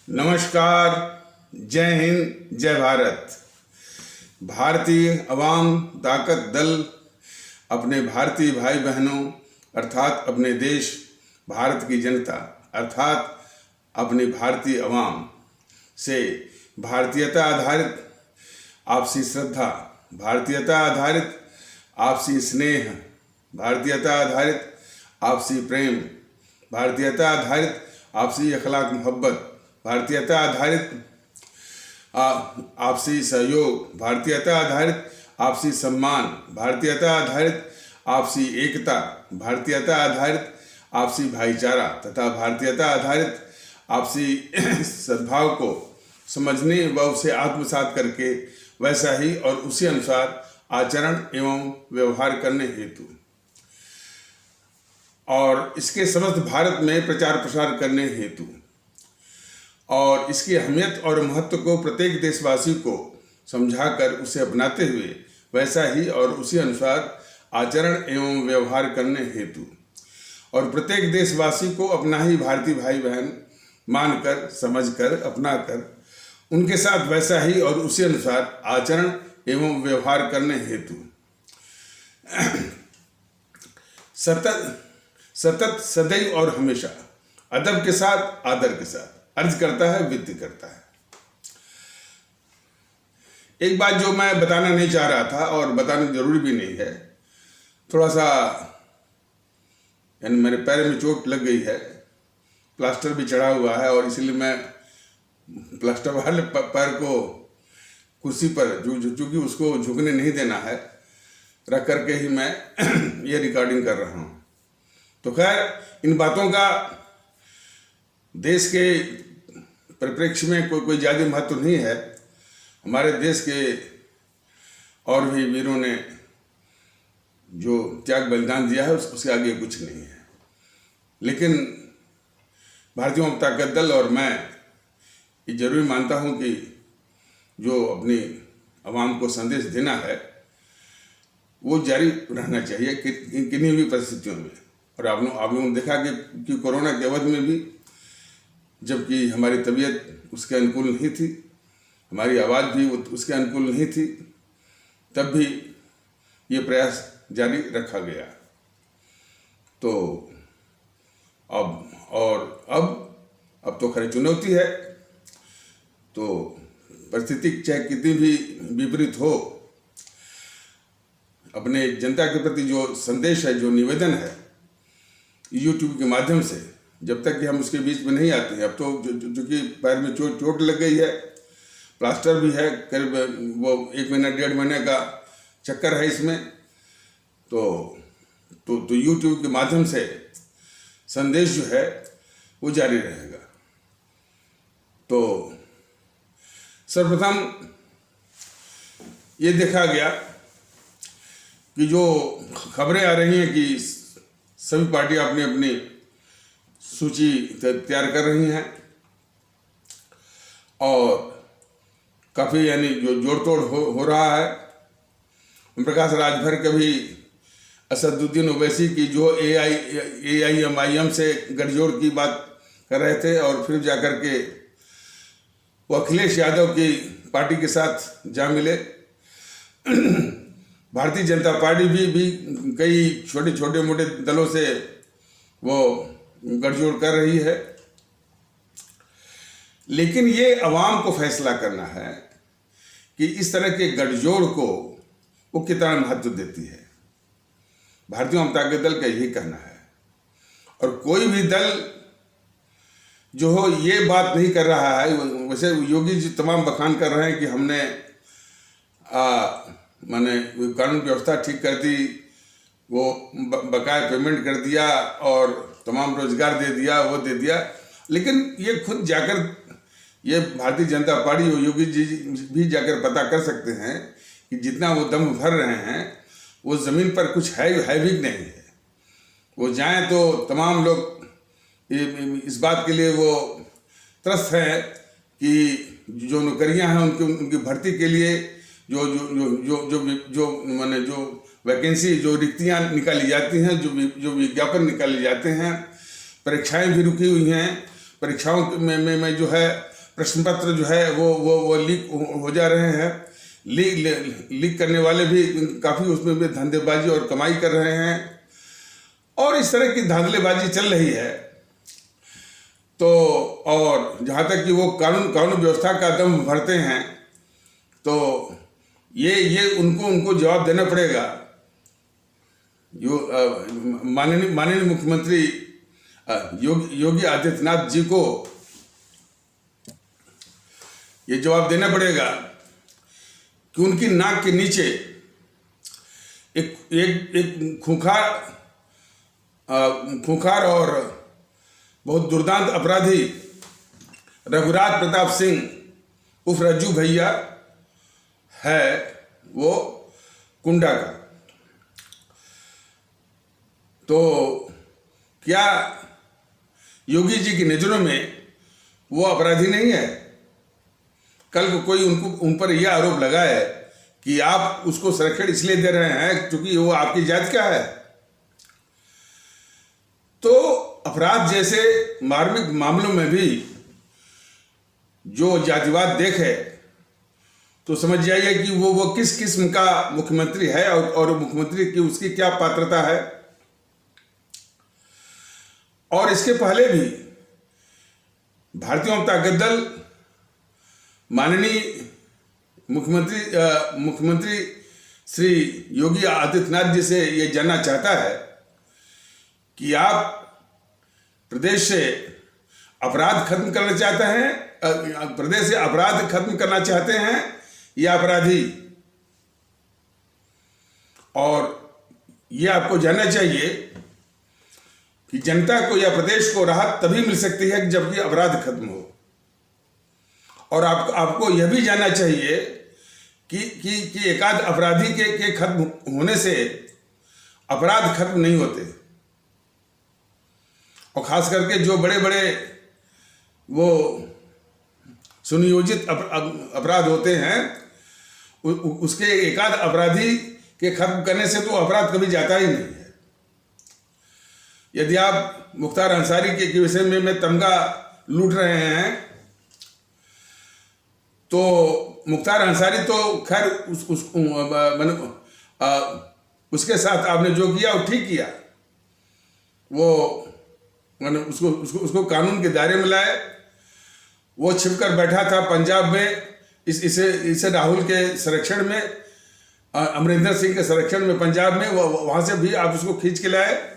नमस्कार, जय हिंद, जय भारत। भारतीय अवाम ताकत दल अपने भारतीय भाई बहनों अर्थात अपने देश भारत की जनता अर्थात अपनी भारतीय अवाम से भारतीयता आधारित आपसी श्रद्धा, भारतीयता आधारित आपसी स्नेह, भारतीयता आधारित आपसी प्रेम, भारतीयता आधारित आपसी अखलाक मोहब्बत, भारतीयता आधारित आपसी सहयोग, भारतीयता आधारित आपसी सम्मान, भारतीयता आधारित आपसी एकता, भारतीयता आधारित आपसी भाईचारा तथा भारतीयता आधारित आपसी सद्भाव को समझने व उसे आत्मसात करके वैसा ही और उसी अनुसार आचरण एवं व्यवहार करने हेतु और इसके समस्त भारत में प्रचार प्रसार करने हेतु और इसकी अहमियत और महत्व को प्रत्येक देशवासी को समझाकर उसे अपनाते हुए वैसा ही और उसी अनुसार आचरण एवं व्यवहार करने हेतु और प्रत्येक देशवासी को अपना ही भारतीय भाई बहन मानकर, समझकर, अपनाकर उनके साथ वैसा ही और उसी अनुसार आचरण एवं व्यवहार करने हेतु सतत सदैव और हमेशा अदब के साथ, आदर के साथ अर्ज करता है, वित्त करता है। एक बात जो मैं बताना नहीं चाह रहा था और बताना जरूरी भी नहीं है, थोड़ा सा यानी मेरे पैर में चोट लग गई है, प्लास्टर भी चढ़ा हुआ है और इसलिए मैं प्लास्टर वाले पैर को कुर्सी पर चूंकि उसको झुकने नहीं देना है रख करके ही मैं ये रिकॉर्डिंग कर रहा हूँ। तो खैर इन बातों का देश के परिप्रेक्ष्य में कोई ज़्यादा महत्व नहीं है। हमारे देश के और भी वीरों ने जो त्याग बलिदान दिया है उसके आगे कुछ नहीं है। लेकिन भारतीय जनता दल और मैं ये जरूरी मानता हूँ कि जो अपनी आवाम को संदेश देना है वो जारी रहना चाहिए किन्हीं भी परिस्थितियों में। और आप लोगों ने देखा कि कोरोना के अवधि में भी जबकि हमारी तबीयत उसके अनुकूल नहीं थी, हमारी आवाज़ भी उसके अनुकूल नहीं थी, तब भी ये प्रयास जारी रखा गया। तो अब तो खरी चुनौती है। तो परिस्थिति चाहे कितनी भी विपरीत हो, अपने जनता के प्रति जो संदेश है, जो निवेदन है YouTube के माध्यम से, जब तक कि हम उसके बीच में नहीं आते हैं, अब तो चूँकि पैर में चोट लग गई है, प्लास्टर भी है, करीब वो 1 महीना 1.5 महीने का चक्कर है इसमें, तो YouTube के माध्यम से संदेश जो है वो जारी रहेगा। तो सर्वप्रथम ये देखा गया कि जो खबरें आ रही हैं कि सभी पार्टियां अपनी अपनी सूची तैयार कर रही हैं और काफ़ी यानी जो जोड़ तोड़ हो रहा है। ओम प्रकाश राजभर कभी असदुद्दीन ओवैसी की जो AIMIM से गठजोड़ की बात कर रहे थे और फिर जाकर के वो अखिलेश यादव की पार्टी के साथ जा मिले। भारतीय जनता पार्टी भी कई छोटे मोटे दलों से वो गठजोड़ कर रही है। लेकिन ये अवाम को फैसला करना है कि इस तरह के गठजोड़ को वो कितना महत्व देती है। भारतीय जनता दल का यही कहना है। और कोई भी दल जो हो ये बात नहीं कर रहा है, वैसे योगी जी तमाम बखान कर रहे हैं कि हमने माने कानून व्यवस्था ठीक कर दी, वो बकाया पेमेंट कर दिया और तमाम रोजगार दे दिया, वो दे दिया। लेकिन ये खुद जाकर ये भारतीय जनता पार्टी और योगी जी भी जाकर पता कर सकते हैं कि जितना वो दम भर रहे हैं वो ज़मीन पर कुछ है भी नहीं है। वो जाएं तो तमाम लोग इस बात के लिए वो त्रस्त हैं कि जो नौकरियां हैं उनकी भर्ती के लिए जो माने जो वैकेंसी, जो रिक्तियां निकाली जाती हैं, जो विज्ञापन निकाले जाते हैं, परीक्षाएं भी रुकी हुई हैं। परीक्षाओं में जो है प्रश्न पत्र जो है वो लीक हो जा रहे हैं। लीक करने वाले भी काफ़ी उसमें भी धंधेबाजी और कमाई कर रहे हैं, और इस तरह की धांधलेबाजी चल रही है। तो और जहाँ तक कि वो कानून व्यवस्था का दम भरते हैं, तो ये उनको जवाब देना पड़ेगा। माननीय मुख्यमंत्री योगी आदित्यनाथ जी को ये जवाब देना पड़ेगा कि उनकी नाक के नीचे एक खूंखार और बहुत दुर्दांत अपराधी रघुराज प्रताप सिंह उर्फ रज्जू भैया है, वो कुंडा का। तो क्या योगी जी की नज़रों में वो अपराधी नहीं है? कल को कोई उन पर यह आरोप लगाए कि आप उसको संरक्षण इसलिए दे रहे हैं क्योंकि वो आपकी जात का है, तो अपराध जैसे मार्मिक मामलों में भी जो जातिवाद देखे तो समझ जाइए कि वो किस किस्म का मुख्यमंत्री है और मुख्यमंत्री की उसकी क्या पात्रता है। और इसके पहले भी भारतीय जनता दल माननीय मुख्यमंत्री श्री योगी आदित्यनाथ जी से ये जानना चाहता है कि आप प्रदेश से अपराध खत्म करना चाहते हैं, प्रदेश से अपराध खत्म करना चाहते हैं या अपराधी। और ये आपको जानना चाहिए कि जनता को या प्रदेश को राहत तभी मिल सकती है जबकि अपराध खत्म हो। और आपको यह भी जानना चाहिए कि एकाध अपराधी के खत्म होने से अपराध खत्म नहीं होते। और खास करके जो बड़े बड़े वो सुनियोजित अपराध होते हैं, उसके एकाध अपराधी के खत्म करने से तो अपराध कभी जाता ही नहीं है। यदि आप मुख्तार अंसारी के विषय में तमगा लूट रहे हैं, तो मुख्तार अंसारी तो खैर उसके साथ आपने जो किया वो ठीक किया। वो मैंने उसको कानून के दायरे में लाए। वो छिपकर बैठा था पंजाब में, इसे राहुल के संरक्षण में, अमरिंदर सिंह के संरक्षण में पंजाब में, वहाँ से भी आप उसको खींच के लाए।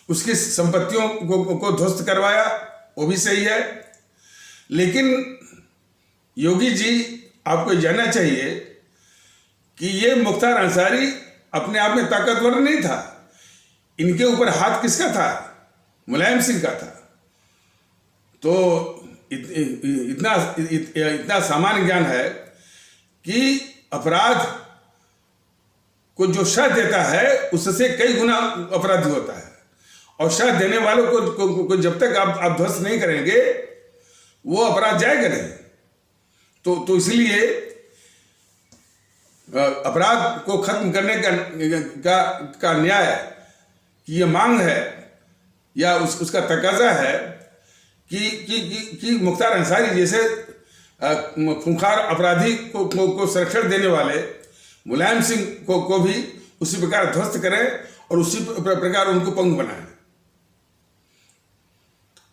उसकी संपत्तियों को ध्वस्त करवाया, वो भी सही है। लेकिन योगी जी, आपको जानना चाहिए कि ये मुख्तार अंसारी अपने आप में ताकतवर नहीं था। इनके ऊपर हाथ किसका था? मुलायम सिंह का था। तो इतना सामान्य ज्ञान है कि अपराध को जो शह देता है उससे कई गुना अपराधी होता है। और शह देने वालों को जब तक आप ध्वस्त नहीं करेंगे, वो अपराध जाएगा नहीं। तो इसलिए अपराध को खत्म करने का न्याय की ये मांग है या उसका तकाजा है कि मुख्तार अंसारी जैसे खूंखार अपराधी को संरक्षण देने वाले मुलायम सिंह को भी उसी प्रकार ध्वस्त करें और उसी प्रकार उनको पंग बनाएं।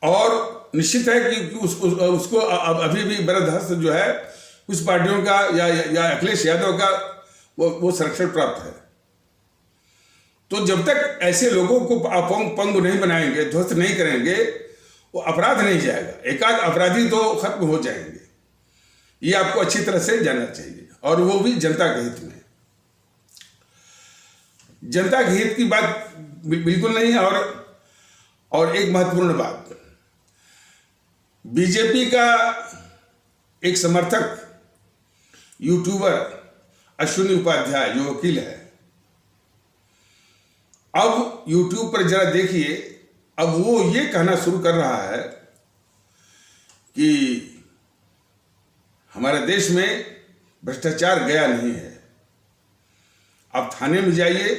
और निश्चित है कि उसको अभी भी बरदहस्त जो है कुछ पार्टियों का या अखिलेश यादव का वो संरक्षण प्राप्त है। तो जब तक ऐसे लोगों को पंग नहीं बनाएंगे, ध्वस्त नहीं करेंगे, वो अपराध नहीं जाएगा। एकाध अपराधी तो खत्म हो जाएंगे। ये आपको अच्छी तरह से जानना चाहिए, और वो भी जनता के हित में। जनता के हित की बात बिल्कुल नहीं है। और एक महत्वपूर्ण बात, बीजेपी का एक समर्थक यूट्यूबर अश्विनी उपाध्याय जो वकील है, अब यूट्यूब पर जरा देखिए, अब वो ये कहना शुरू कर रहा है कि हमारे देश में भ्रष्टाचार गया नहीं है। आप थाने में जाइए,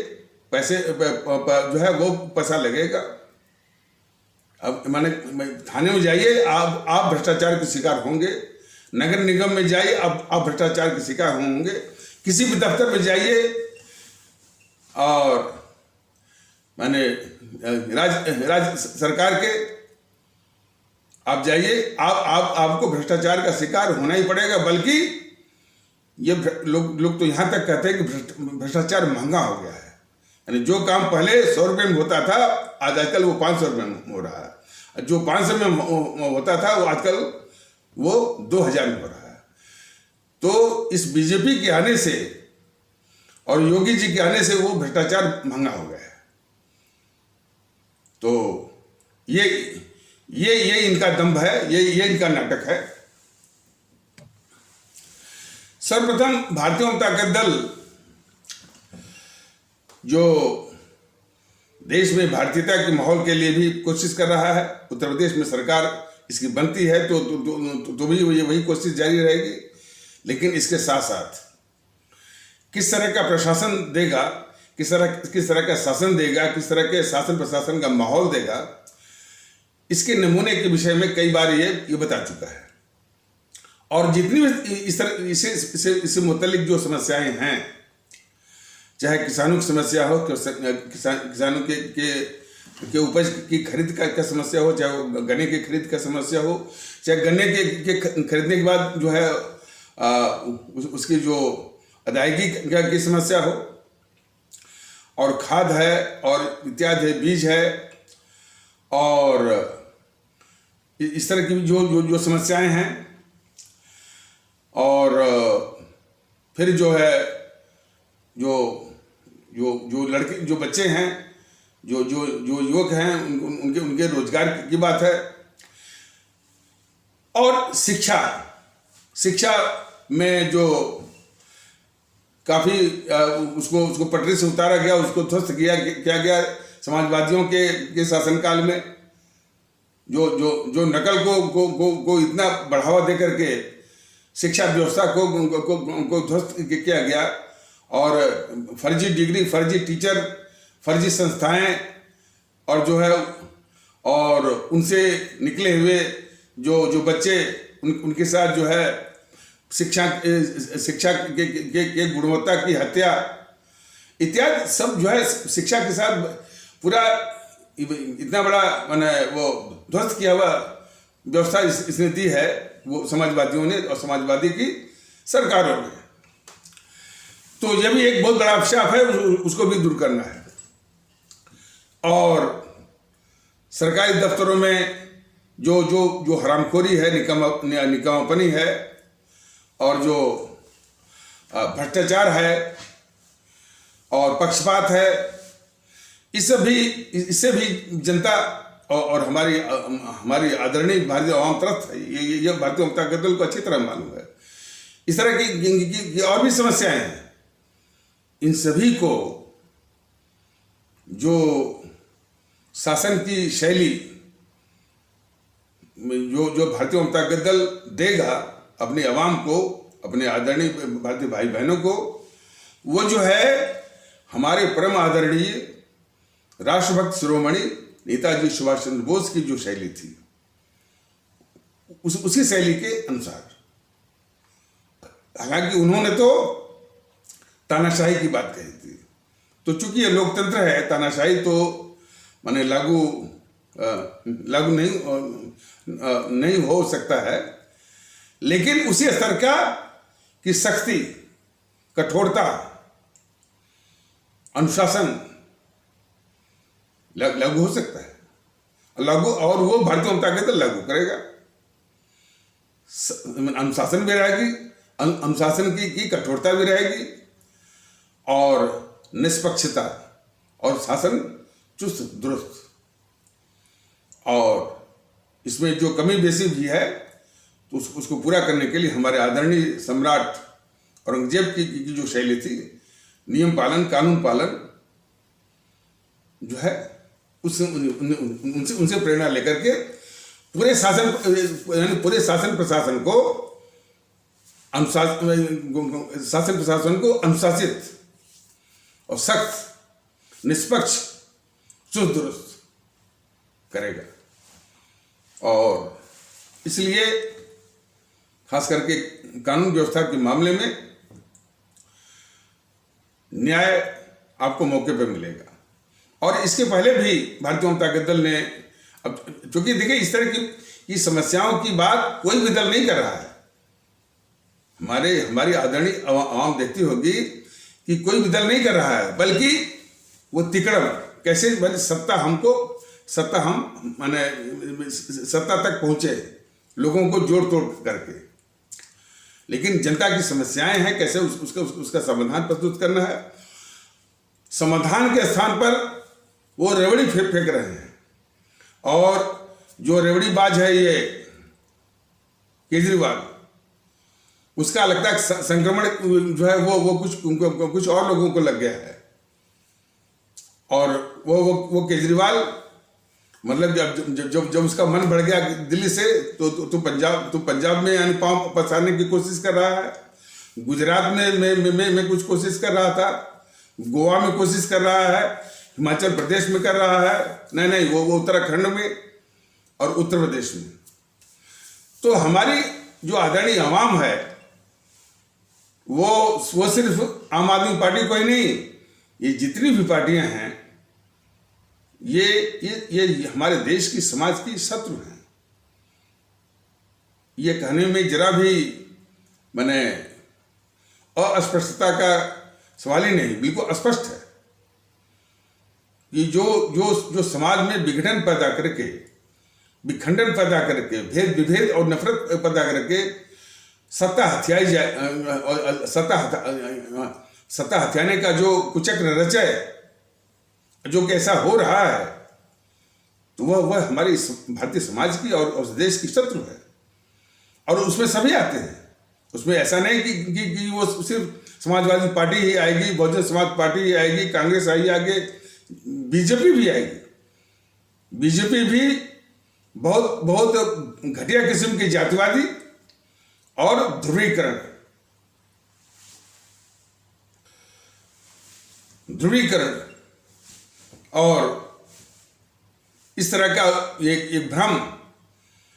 पैसे जो है वो पैसा लगेगा। अब माने थाने में जाइए, आप भ्रष्टाचार के शिकार होंगे। नगर निगम में जाइए, आप भ्रष्टाचार के शिकार होंगे। किसी भी दफ्तर में जाइए और माने राज्य सरकार के आप जाइए, आपको भ्रष्टाचार का शिकार होना ही पड़ेगा। बल्कि ये लोग तो यहाँ तक कहते हैं कि भ्रष्टाचार महंगा हो गया है। यानी जो काम पहले 100 रुपये में होता था, आजकल वो 500 रुपये में हो रहा है। जो 500 में होता था, वो आजकल वो 2000 में हो रहा है। तो इस बीजेपी के आने से और योगी जी के आने से वो भ्रष्टाचार महंगा हो गया है। तो ये इनका दंभ है, ये इनका नाटक है। सर्वप्रथम भारतीय जनता दल जो देश में भारतीयता के माहौल के लिए भी कोशिश कर रहा है, उत्तर प्रदेश में सरकार इसकी बनती है तो भी वही कोशिश जारी रहेगी। लेकिन इसके साथ साथ किस तरह का प्रशासन देगा, किस तरह का शासन देगा, किस तरह के शासन प्रशासन का माहौल देगा, इसके नमूने के विषय में कई बार ये बता चुका है। और जितनी भी इससे मुतल्लिक जो समस्याएं हैं, चाहे किसानों की समस्या हो, किसानों के उपज की खरीद का समस्या हो, चाहे गन्ने की खरीद का समस्या हो, चाहे गन्ने के खरीदने के बाद जो है उसकी जो अदायगी की समस्या हो, और खाद है और इत्यादि बीज है, और इस तरह की जो समस्याएं हैं। और फिर जो है जो लड़के, जो बच्चे हैं, जो युवक हैं, उनके रोजगार की बात है। और शिक्षा में जो काफी उसको पटरी से उतारा गया, उसको ध्वस्त किया गया समाजवादियों के शासनकाल में। जो नकल को इतना बढ़ावा दे करके शिक्षा व्यवस्था को ध्वस्त किया गया, और फर्जी डिग्री, फर्जी टीचर, फर्जी संस्थाएं, और जो है और उनसे निकले हुए जो बच्चे, उनके साथ जो है शिक्षा के गुणवत्ता की हत्या इत्यादि सब जो है शिक्षा के साथ पूरा इतना बड़ा माने वो ध्वस्त किया हुआ व्यवस्था इसने दी है, वो समाजवादियों ने और समाजवादी की सरकारों ने। तो यह भी एक बहुत बड़ा अभिशाप है, उसको भी दूर करना है। और सरकारी दफ्तरों में जो हरामखोरी है, निकम्मापनी है, और जो भ्रष्टाचार है और पक्षपात है, इससे भी जनता और हमारी आदरणीय भारतीय आवाम त्रस्त है। ये भारतीय जनता दल को अच्छी तरह मालूम है। इस तरह की और भी समस्याएं हैं। इन सभी को जो शासन की शैली जो भारतीय जनता दल देगा अपने आवाम को, अपने आदरणीय भारतीय भाई बहनों को, वो जो है हमारे परम आदरणीय राष्ट्रभक्त शिरोमणि नेताजी सुभाष चंद्र बोस की जो शैली थी, उसी शैली के अनुसार। हालांकि उन्होंने तो तानाशाही की बात कही थी, तो चूंकि ये लोकतंत्र है, तानाशाही तो माने लागू नहीं हो सकता है, लेकिन उसी स्तर की सख्ती, कठोरता, अनुशासन लागू हो सकता है। और वो भारतीय जनता दल लागू करेगा। अनुशासन भी रहेगी, अनुशासन की कठोरता भी रहेगी, और निष्पक्षता और शासन चुस्त दुरुस्त। और इसमें जो कमी बेसी भी है, तो उसको पूरा करने के लिए हमारे आदरणीय सम्राट औरंगजेब की जो शैली थी, नियम पालन, कानून पालन जो है, उनसे प्रेरणा लेकर के पूरे शासन प्रशासन को अनुशासित और सख्त, निष्पक्ष, चुस्त दुरुस्त करेगा। और इसलिए खास करके कानून व्यवस्था के मामले में न्याय आपको मौके पर मिलेगा। और इसके पहले भी भारतीय जनता पार्टी दल ने, अब चूंकि देखिए इस तरह की समस्याओं की बात कोई भी दल नहीं कर रहा है। हमारी आदरणीय आवाम देखती होगी कि कोई भी दल नहीं कर रहा है, बल्कि वो तिकड़म कैसे सत्ता तक पहुंचे, लोगों को जोड़ तोड़ करके। लेकिन जनता की समस्याएं हैं, कैसे उसका समाधान प्रस्तुत करना है। समाधान के स्थान पर वो रेवड़ी फेंक रहे हैं। और जो रेवड़ीबाज है ये केजरीवाल, उसका लगता है संक्रमण जो है वो कुछ और लोगों को लग गया है। और वो केजरीवाल मतलब जब उसका मन बढ़ गया दिल्ली से, तो पंजाब में यानी पांव पसारने की कोशिश कर रहा है। गुजरात में कुछ कोशिश कर रहा था, गोवा में कोशिश कर रहा है, हिमाचल प्रदेश में कर रहा है, नहीं वो उत्तराखंड में और उत्तर प्रदेश में। तो हमारी जो आदरणीय आवाम है वो सिर्फ आम आदमी पार्टी को ही नहीं, ये जितनी भी पार्टियां हैं ये हमारे देश की समाज की शत्रु हैं। ये कहने में जरा भी मैंने अस्पष्टता का सवाल ही नहीं, बिल्कुल स्पष्ट है कि जो समाज में विघटन पैदा करके, विखंडन पैदा करके, भेद विभेद और नफरत पैदा करके सत्ता हथियाने का जो कुचक्र रचा है, जो कैसा हो रहा है, तो वह हमारी भारतीय समाज की और उस देश की शत्रु है। और उसमें सभी आते हैं। उसमें ऐसा नहीं कि वो सिर्फ समाजवादी पार्टी ही आएगी, बहुजन समाज पार्टी ही आएगी, कांग्रेस आई आगे, बीजेपी भी आएगी। बीजेपी भी बहुत घटिया किस्म की जातिवादी और ध्रुवीकरण और इस तरह का एक भ्रम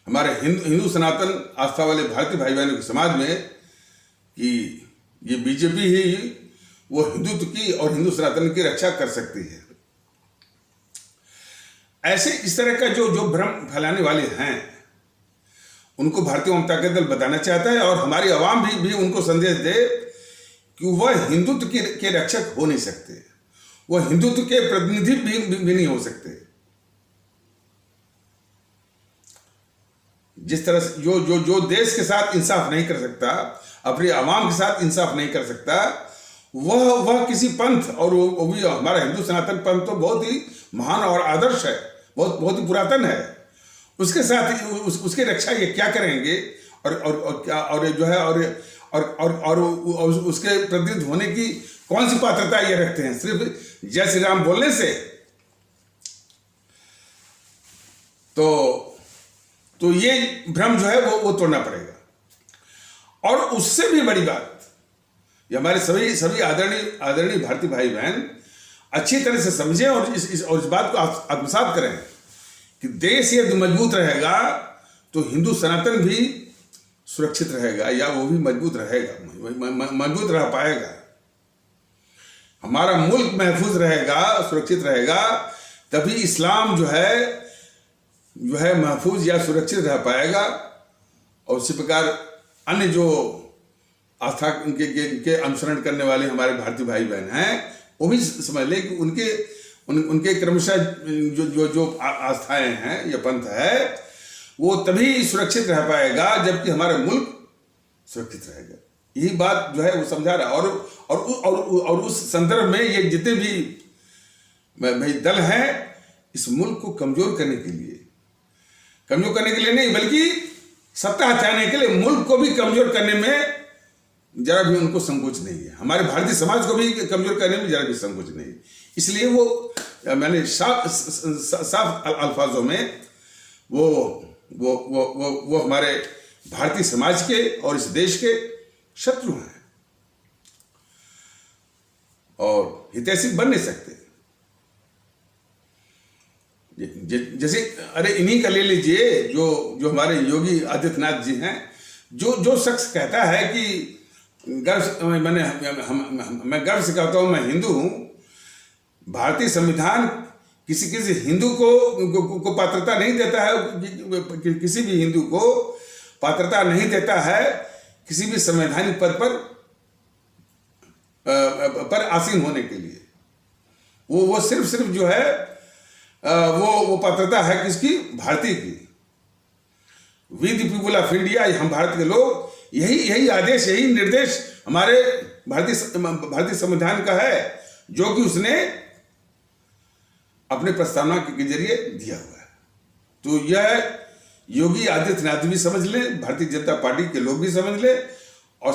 हमारे हिंदू सनातन आस्था वाले भारतीय भाई बहनों के समाज में कि ये बीजेपी ही वो हिंदुत्व की और हिंदू सनातन की रक्षा कर सकती है। ऐसे इस तरह का जो भ्रम फैलाने वाले हैं, उनको भारतीय जनता पार्टी दल बताना चाहता है और हमारी आवाम भी उनको संदेश दे कि वह हिंदुत्व के रक्षक हो नहीं सकते, वह हिंदुत्व के प्रतिनिधि भी नहीं हो सकते। जिस तरह से जो देश के साथ इंसाफ नहीं कर सकता, अपनी आवाम के साथ इंसाफ नहीं कर सकता, वह किसी पंथ, और वो भी हमारा हिंदू सनातन पंथ तो बहुत ही महान और आदर्श है, बहुत ही पुरातन है, उसके साथ उसकी रक्षा ये क्या करेंगे और क्या और जो है और उसके प्रतिनिधि होने की कौन सी पात्रता ये रखते हैं? सिर्फ जय श्री राम बोलने से? तो ये भ्रम जो है वो तोड़ना पड़ेगा। और उससे भी बड़ी बात, ये हमारे सभी आदरणीय भारतीय भाई बहन अच्छी तरह से समझें और इस बात को आत्मसात करें कि देश यदि मजबूत रहेगा तो हिंदू सनातन भी सुरक्षित रहेगा, या वो भी मजबूत रह पाएगा। हमारा मुल्क महफूज रहेगा, सुरक्षित रहेगा, तभी इस्लाम जो है महफूज या सुरक्षित रह पाएगा। और उसी प्रकार अन्य जो आस्था के अनुसरण करने वाले हमारे भारतीय भाई बहन हैं, वो भी समझ ले कि उनके क्रमशः जो आस्थाएं हैं या पंथ है, वो तभी सुरक्षित रह पाएगा जबकि हमारा मुल्क सुरक्षित रहेगा। यही बात जो है वो समझा रहा है। और उस संदर्भ में ये जितने भी दल हैं, इस मुल्क को कमजोर करने के लिए नहीं, बल्कि सत्ता हटाने के लिए मुल्क को भी कमजोर करने में जरा भी उनको संकोच नहीं है। हमारे भारतीय समाज को भी कमजोर करने में जरा भी संकोच नहीं है। इसलिए वो मैंने साफ अल्फाजों में वो हमारे भारतीय समाज के और इस देश के शत्रु हैं और हितैषी बन नहीं सकते। जैसे अरे इन्हीं का ले लीजिए, जो जो हमारे योगी आदित्यनाथ जी हैं, जो शख्स कहता है कि मैं गर्व से कहता हूँ मैं हिंदू हूँ। भारतीय संविधान किसी हिंदू को पात्रता नहीं देता है, किसी भी हिंदू को पात्रता नहीं देता है किसी भी संवैधानिक पद पर आसीन होने के लिए। वो सिर्फ जो है वो पात्रता है किसकी? भारतीय की। We the people of India, हम भारत के लोग, यही आदेश, यही निर्देश हमारे भारतीय संविधान का है, जो कि उसने अपने प्रस्तावना के जरिए दिया हुआ है। तो यह योगी आदित्यनाथ भी समझ ले, भारतीय जनता पार्टी के लोग भी समझ ले, और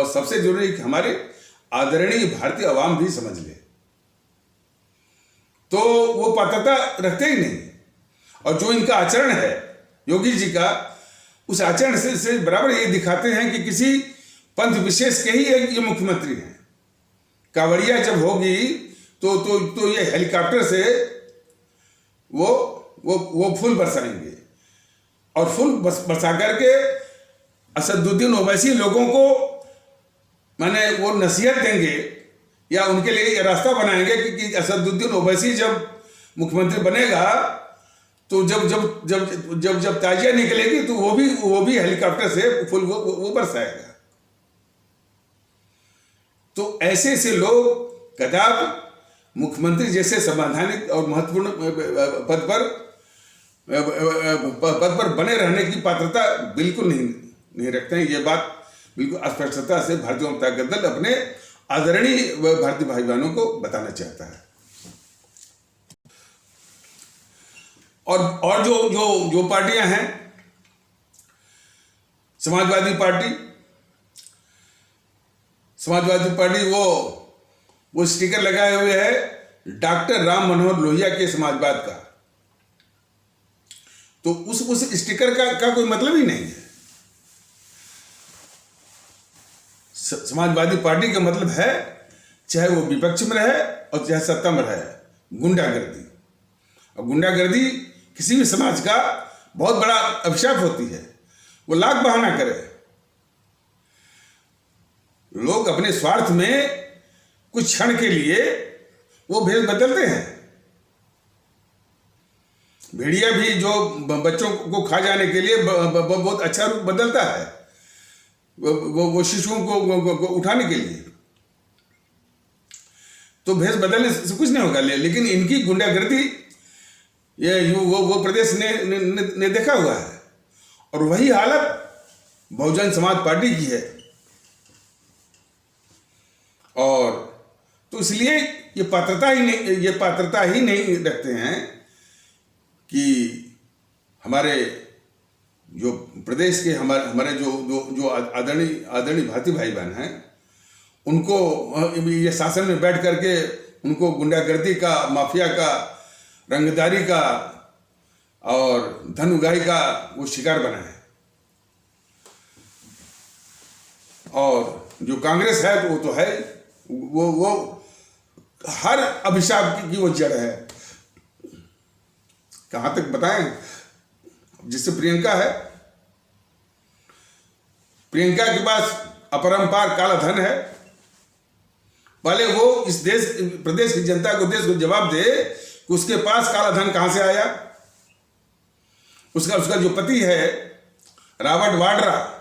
सबसे जरूरी कि हमारे आदरणीय भारतीय अवाम भी समझ ले। तो वो पात्रता रखते ही नहीं, और जो इनका आचरण है योगी जी का, उस आचरण से बराबर ये दिखाते हैं कि किसी पंथ विशेष के ही ये मुख्यमंत्री हैं। कांवड़िया जब होगी तो ये हेलीकॉप्टर से वो फूल बरसाएंगे, और फूल बरसा करके असदुद्दीन ओवैसी लोगों को माने वो नसीहत देंगे, या उनके लिए ये रास्ता बनाएंगे कि असदुद्दीन ओवैसी जब मुख्यमंत्री बनेगा तो जब ताजिया निकलेगी तो वो भी हेलीकॉप्टर से फूल वो बरसाएगा। तो ऐसे लोग कदापि मुख्यमंत्री जैसे संवैधानिक और महत्वपूर्ण पद पर बने रहने की पात्रता बिल्कुल नहीं रखते हैं। ये बात बिल्कुल स्पष्टता से भारतीय जनता दल अपने आदरणीय भारतीय भाई बहनों को बताना चाहता है। और जो पार्टियां हैं, समाजवादी पार्टी वो स्टिकर लगाए हुए है डॉक्टर राम मनोहर लोहिया के समाजवाद का। तो उस स्टिकर का कोई मतलब ही नहीं है। समाजवादी पार्टी का मतलब है, चाहे वो विपक्ष में रहे और चाहे सत्ता में रहे, गुंडागर्दी। और गुंडागर्दी किसी भी समाज का बहुत बड़ा अभिशाप होती है। वो लाख बहाना करे, लोग अपने स्वार्थ में कुछ क्षण के लिए वो भेष बदलते हैं। भेड़िया भी जो बच्चों को खा जाने के लिए बहुत अच्छा रूप बदलता है, वो शिशुओं को उठाने के लिए। तो भेष बदलने से कुछ नहीं होगा, लेकिन इनकी गुंडागर्दी वो प्रदेश ने देखा हुआ है, और वही हालत बहुजन समाज पार्टी की है। और तो इसलिए ये पात्रता ही नहीं रखते हैं कि हमारे जो प्रदेश के हमारे जो आदरणीय भारतीय भाई बहन हैं, उनको ये शासन में बैठ करके उनको गुंडागर्दी का, माफिया का, रंगदारी का और धन उगाही का वो शिकार बनाए। और जो कांग्रेस है तो वो तो है, वो हर अभिशाप की वो जड़ है। कहां तक बताएं? जिससे प्रियंका है, प्रियंका के पास अपरंपार काला धन है। पहले वो इस प्रदेश की जनता को, देश को जवाब दे कि उसके पास काला धन कहां से आया। उसका जो पति है रॉबर्ट वाड्रा,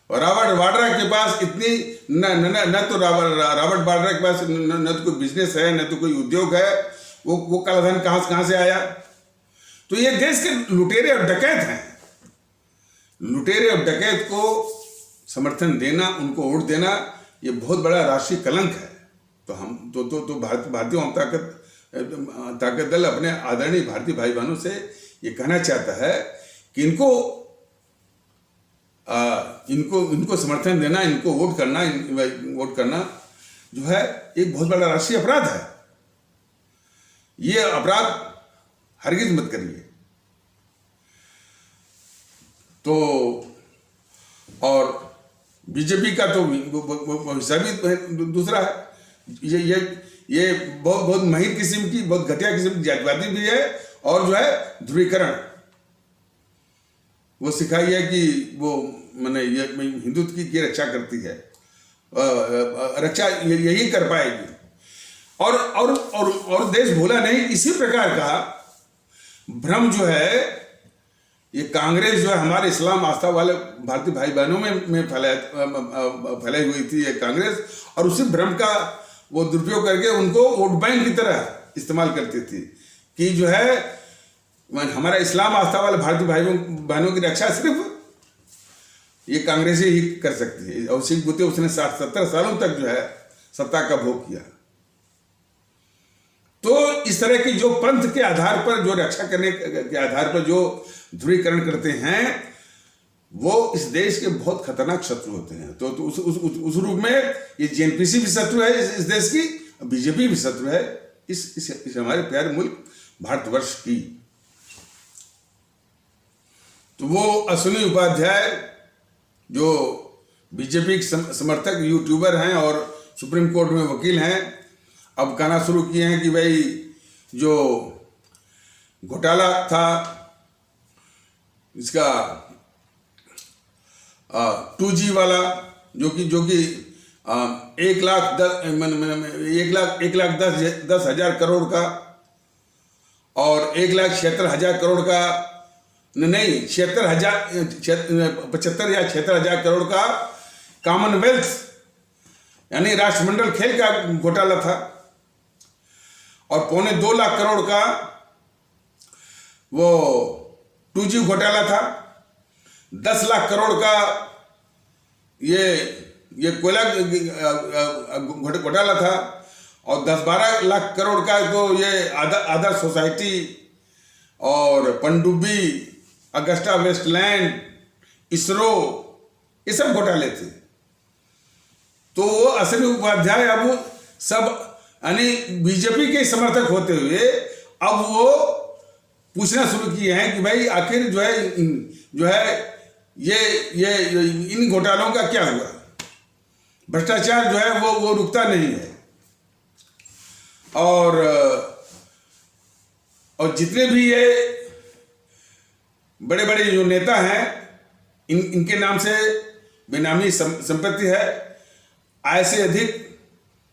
और रॉबर्ट वाड्रा के पास इतनी न तो रॉबर्ट वाड्रा के पास न तो कोई बिजनेस है, न तो कोई उद्योग है। वो काला धन कहां से आया? तो ये देश के लुटेरे और डकैत हैं। लुटेरे और डकैत को समर्थन देना, उनको वोट देना, ये बहुत बड़ा राष्ट्रीय कलंक है। तो हम तो भारतीय ताकत दल अपने आदरणीय भारतीय भाई बहनों से ये कहना चाहता है कि इनको समर्थन देना, इनको वोट करना जो है एक बहुत बड़ा राष्ट्रीय अपराध है। ये अपराध हरगिज मत करिए। तो और बीजेपी का तो हिस्सा भी दूसरा है। ये बहुत महीन किस्म की, बहुत घटिया किस्म की जातिवादी भी है, और जो है ध्रुवीकरण, वो सिखाई है कि वो मैंने ये हिंदुत्व की रक्षा करती है, रक्षा यही कर पाएगी। और देश भूला नहीं। इसी प्रकार का भ्रम जो है ये कांग्रेस जो है हमारे इस्लाम आस्था वाले भारतीय भाई बहनों में फैलाई हुई थी ये कांग्रेस, और उसी भ्रम का वो दुरुपयोग करके उनको वोट बैंक की तरह इस्तेमाल करती थी कि जो है हमारा इस्लाम आस्था वाले भारतीय भाई बहनों की रक्षा सिर्फ ये कांग्रेस ही कर सकती है। और सिख बुते उसने 60-70 सालों तक जो है सत्ता का भोग किया। तो इस तरह की जो पंथ के आधार पर जो रक्षा करने के आधार पर जो ध्रुवीकरण करते हैं वो इस देश के बहुत खतरनाक शत्रु होते हैं। तो उस रूप में ये जेएनपीसी भी शत्रु है इस देश की, बीजेपी भी शत्रु है इस हमारे प्यारे मुल्क भारतवर्ष की। तो वो अश्विनी उपाध्याय जो बीजेपी के समर्थक यूट्यूबर हैं और सुप्रीम कोर्ट में वकील हैं, अब कहना शुरू किए हैं कि भाई जो घोटाला था इसका 2G वाला जो कि 1,10,000 करोड़ का और 1,76,000 करोड़ का नहीं 75 या 76,000 करोड़ का कॉमनवेल्थ यानी राष्ट्रमंडल खेल का घोटाला था, और 2.25 लाख करोड़ का वो 2G घोटाला था। 10 लाख करोड़ का ये कोयला घोटाला था, और 10-12 लाख करोड़ का तो ये आदर्श सोसाइटी और पनडुब्बी, अगस्टा वेस्टलैंड, इसरो, ये सब घोटाले थे। तो वो अश्विनी उपाध्याय अब सब यानी बीजेपी के समर्थक होते हुए अब वो पूछना शुरू किए हैं कि भाई आखिर जो है ये इन घोटालों का क्या हुआ। भ्रष्टाचार जो है वो रुकता नहीं है, और जितने भी ये बड़े बड़े जो नेता हैं इनके नाम से बेनामी संपत्ति है, आय से अधिक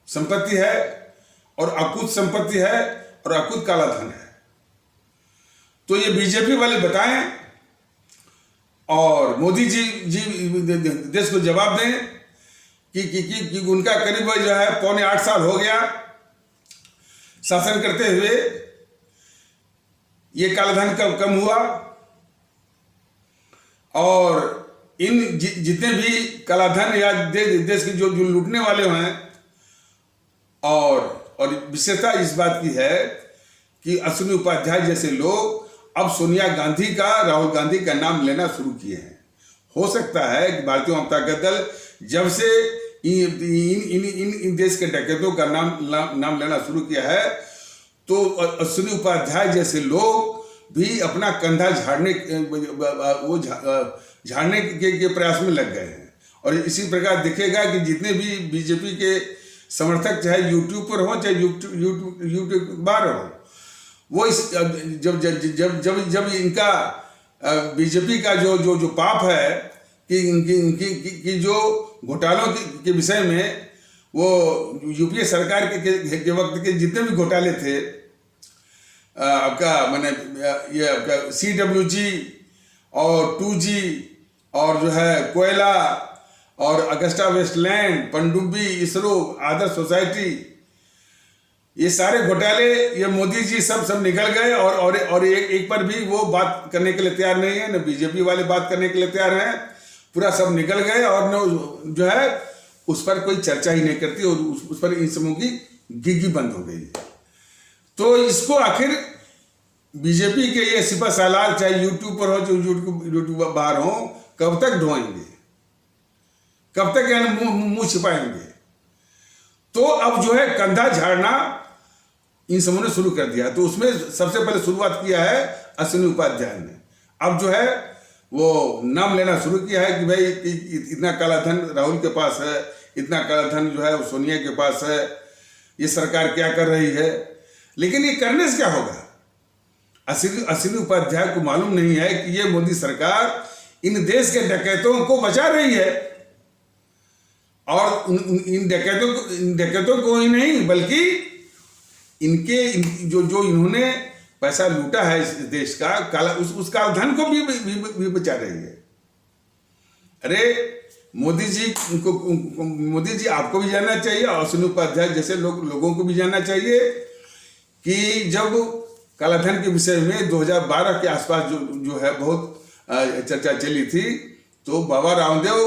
संपत्ति है, और अकुत संपत्ति है, और अकुत काला धन है। तो ये बीजेपी वाले बताएं और मोदी जी देश को जवाब दें कि उनका करीब जो है 7.25 साल हो गया शासन करते हुए, ये कालाधन कब कम हुआ, और इन जितने भी कालाधन या देश के जो लूटने वाले हैं, और विशेषता इस बात की है कि अश्विनी उपाध्याय जैसे लोग अब सोनिया गांधी का, राहुल गांधी का नाम लेना शुरू किए हैं। हो सकता है कि भारतीय जनता दल जब से इन देश के डकैतों का नाम लेना शुरू किया है, तो अश्विनी उपाध्याय जैसे लोग भी अपना कंधा झाड़ने के प्रयास में लग गए हैं। और इसी प्रकार दिखेगा कि जितने भी बीजेपी के समर्थक चाहे यूट्यूब पर हो चाहे यूट्यूब बाहर हो, वो इस जब इनका बीजेपी का जो पाप है कि इनकी जो घोटालों के विषय में, वो यूपीए सरकार के वक्त के जितने भी घोटाले थे, आपका मैंने ये आपका CWG और 2G और जो है कोयला और अगस्टा वेस्टलैंड, पनडुब्बी, इसरो, आदर्श सोसाइटी, ये सारे घोटाले ये मोदी जी सब निकल गए, और एक पर भी वो बात करने के लिए तैयार नहीं है, न बीजेपी वाले बात करने के लिए तैयार हैं। पूरा सब निकल गए, और न जो है उस पर कोई चर्चा ही नहीं करती, और उस पर इन समूह की गिगी बंद हो गई। तो इसको आखिर बीजेपी के ये सिपा सालार चाहे यूट्यूब पर हो चाहे यूट्यूब बाहर हो, कब तक ढोएंगे, कब तक यानी मुंह छिपाएंगे। तो अब जो है कंधा झाड़ना इन समूह ने शुरू कर दिया। तो उसमें सबसे पहले शुरुआत किया है अश्विनी उपाध्याय ने। अब जो है वो नाम लेना शुरू किया है कि भाई इतना काला धन राहुल के पास है, इतना काला धन जो है सोनिया के पास है, ये सरकार क्या कर रही है। लेकिन ये करने से क्या होगा? अश्विनी उपाध्याय को मालूम नहीं है कि ये मोदी सरकार इन देश के डकैतों को बचा रही है, और इन डकैतों को ही नहीं बल्कि इनके जो इन्होंने पैसा लूटा है इस देश का काला, उस काला धन को भी बचा रही है। अरे मोदी जी आपको भी जानना चाहिए, और अश्विनी उपाध्याय जैसे लोगों को भी जानना चाहिए कि जब कालाधन के विषय में 2012 के आसपास जो है बहुत चर्चा चली थी, तो बाबा रामदेव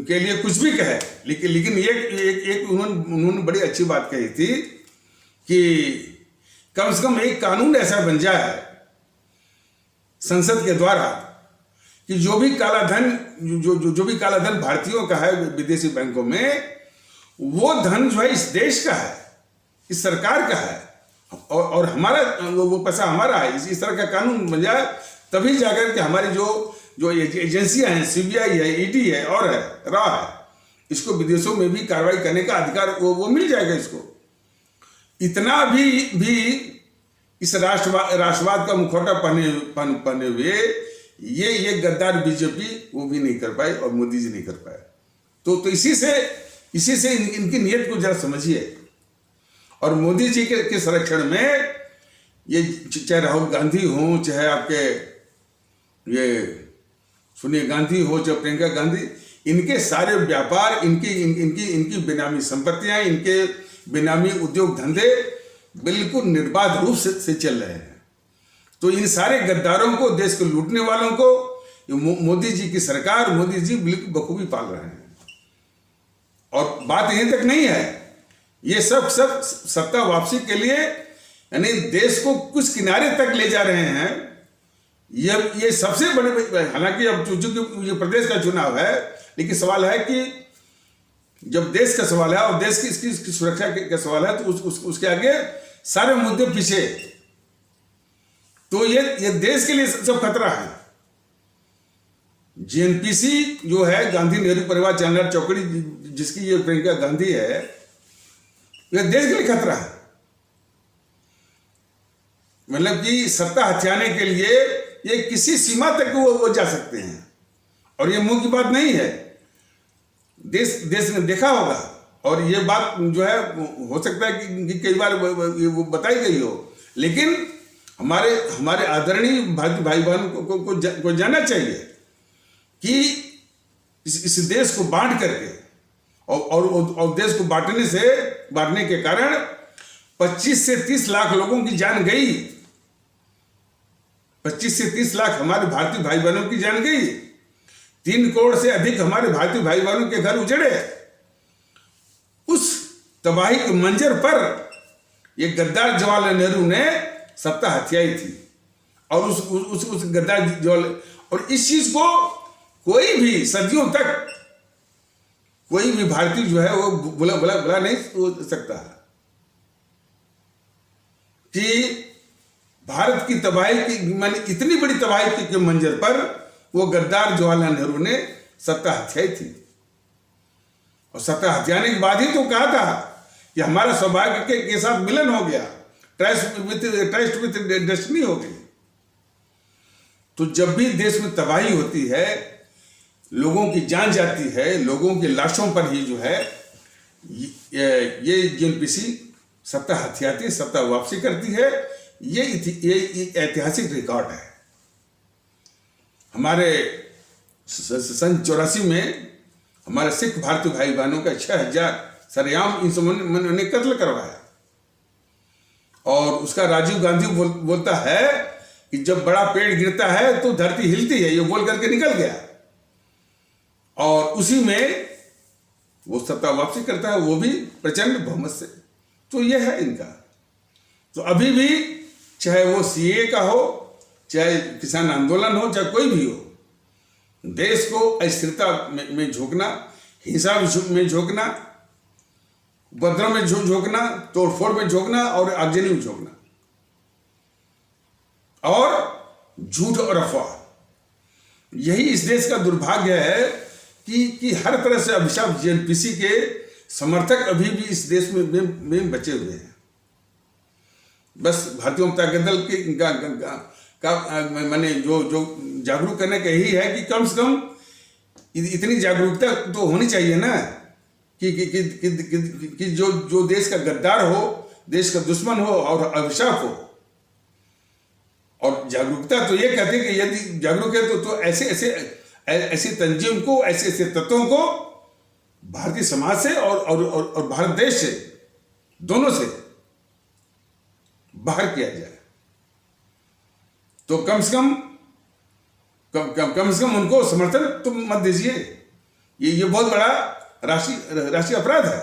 के लिए कुछ भी कहे, लेकिन एक उन्होंने बड़ी अच्छी बात कही थी कि कम से कम एक कानून ऐसा बन जाए संसद के द्वारा कि जो भी काला धन भारतीयों का है विदेशी बैंकों में, वो धन जो है इस देश का है, इस सरकार का है, और हमारा वो पैसा हमारा है। इस तरह का कानून बन जाए, तभी जाकर के हमारी जो एजेंसियां हैं, सीबीआई है, ईडी है और है रॉ है, इसको विदेशों में भी कार्रवाई करने का अधिकार वो मिल जाएगा इसको। इतना भी इस राष्ट्रवाद का मुखौटा पहने हुए ये गद्दार बीजेपी वो भी नहीं कर पाए और मोदी जी नहीं कर पाए। तो इसी से इनकी नीयत को जरा समझिए। और मोदी जी के संरक्षण में ये चाहे राहुल गांधी हो, चाहे आपके ये सोनिया गांधी हो, चाहे प्रियंका गांधी, इनके सारे व्यापार, इनकी बेनामी संपत्तियां, इनके बेनामी उद्योग धंधे बिल्कुल निर्बाध रूप से चल रहे हैं। तो इन सारे गद्दारों को, देश को लूटने वालों को मोदी जी की सरकार, मोदी जी बिल्कुल बखूबी पाल रहे हैं। और बात यहीं तक नहीं है, ये सब सत्ता वापसी के लिए यानी देश को कुछ किनारे तक ले जा रहे हैं। ये सबसे बड़े, हालांकि अब चूंकि ये प्रदेश का चुनाव है, लेकिन सवाल है कि जब देश का सवाल है और देश की इसकी सुरक्षा का सवाल है, तो उसके आगे सारे मुद्दे पीछे। तो ये देश के लिए सब खतरा है। जीएनपीसी जो है, गांधी नेहरू परिवार चैनल चौकड़ी, जिसकी ये प्रियंका गांधी है, यह देश के लिए खतरा है। मतलब कि सत्ता हथियाने के लिए ये किसी सीमा तक वो जा सकते हैं, और ये मुंह की बात नहीं है। देश ने देखा होगा, और ये बात जो है हो सकता है कि कई बार वो बताई गई हो, लेकिन हमारे आदरणीय भारतीय भाई बहन को जानना चाहिए कि इस देश को बांट करके और देश को बांटने के कारण 25 से 30 लाख लोगों की जान गई। 25 से 30 लाख हमारे भारतीय भाई बहनों की जान गई। 3 करोड़ से अधिक हमारे भारतीय भाई बहनों के घर उजड़े। उस तबाही के मंजर पर ये गद्दार जवाहरलाल नेहरू ने सत्ता हथियाई थी, और उस गद्दार जवाहरलाल, और इस चीज को कोई भी सदियों तक कोई भी भारतीय जो है वो बुला नहीं सकता कि भारत की तबाही की, माने इतनी बड़ी तबाही के मंजर पर वो गद्दार जवाहरलाल नेहरू ने सत्ता हथियाई थी। और सत्ता हथियाने के बाद ही तो कहा था कि हमारा सौभाग्य के साथ मिलन हो गया, ट्रस्ट विथ डेस्टिनी हो गई। तो जब भी देश में तबाही होती है, लोगों की जान जाती है, लोगों की लाशों पर ही जो है ये जीएनपीसी सत्ता हथियाती, सत्ता वापसी करती है। ये ऐतिहासिक रिकॉर्ड है। हमारे सन 84 में हमारे सिख भारतीय भाई बहनों का 6000 सरेआम इन सबों ने कत्ल करवाया, और उसका राजीव गांधी बोलता है कि जब बड़ा पेड़ गिरता है तो धरती हिलती है, ये बोल करके निकल गया, और उसी में वो सत्ता वापसी करता है, वो भी प्रचंड बहुमत से। तो ये है इनका। तो अभी भी चाहे वो सीए का हो, चाहे किसान आंदोलन हो, चाहे कोई भी हो, देश को अस्थिरता में झोंकना, हिंसा में झोंकना, उपद्रव में झोंकना, तोड़फोड़ में झोंकना और आगजनी में झोंकना, और झूठ और अफवाह, यही इस देश का दुर्भाग्य है कि हर तरह से अभिशाप जीएनपीसी के समर्थक अभी भी इस देश में बचे हुए हैं। बस भारतीय जनता दल की मैंने जो जागरूक करने का यही है कि कम से कम इतनी जागरूकता तो होनी चाहिए ना कि जो देश का गद्दार हो, देश का दुश्मन हो और अभिशाप हो। और जागरूकता तो ये कहते हैं कि यदि जागरूक है तो ऐसी तंजीम को, ऐसे तत्वों को भारतीय समाज से और भारत देश से, दोनों से बाहर किया जाए। तो कम से कम उनको समर्थन तो मत दीजिए। ये बहुत बड़ा राष्ट्रीय अपराध है।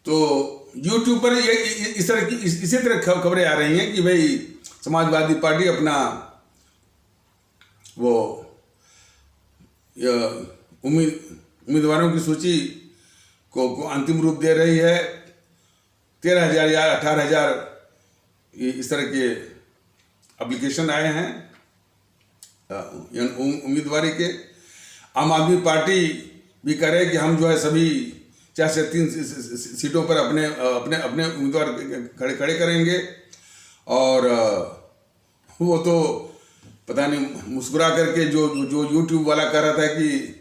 तो YouTube पर ये इसी तरह खबरें आ रही हैं कि भाई समाजवादी पार्टी अपना वो उम्मीदवारों की सूची को अंतिम रूप दे रही है। 13,000 या 18,000 इस तरह के एप्लीकेशन आए हैं उम्मीदवारी के। आम आदमी पार्टी भी करे कि हम जो है सभी 4 से 3 सीटों पर अपने उम्मीदवार खड़े करेंगे। और वो तो पता नहीं मुस्कुरा करके जो YouTube वाला कह रहा था कि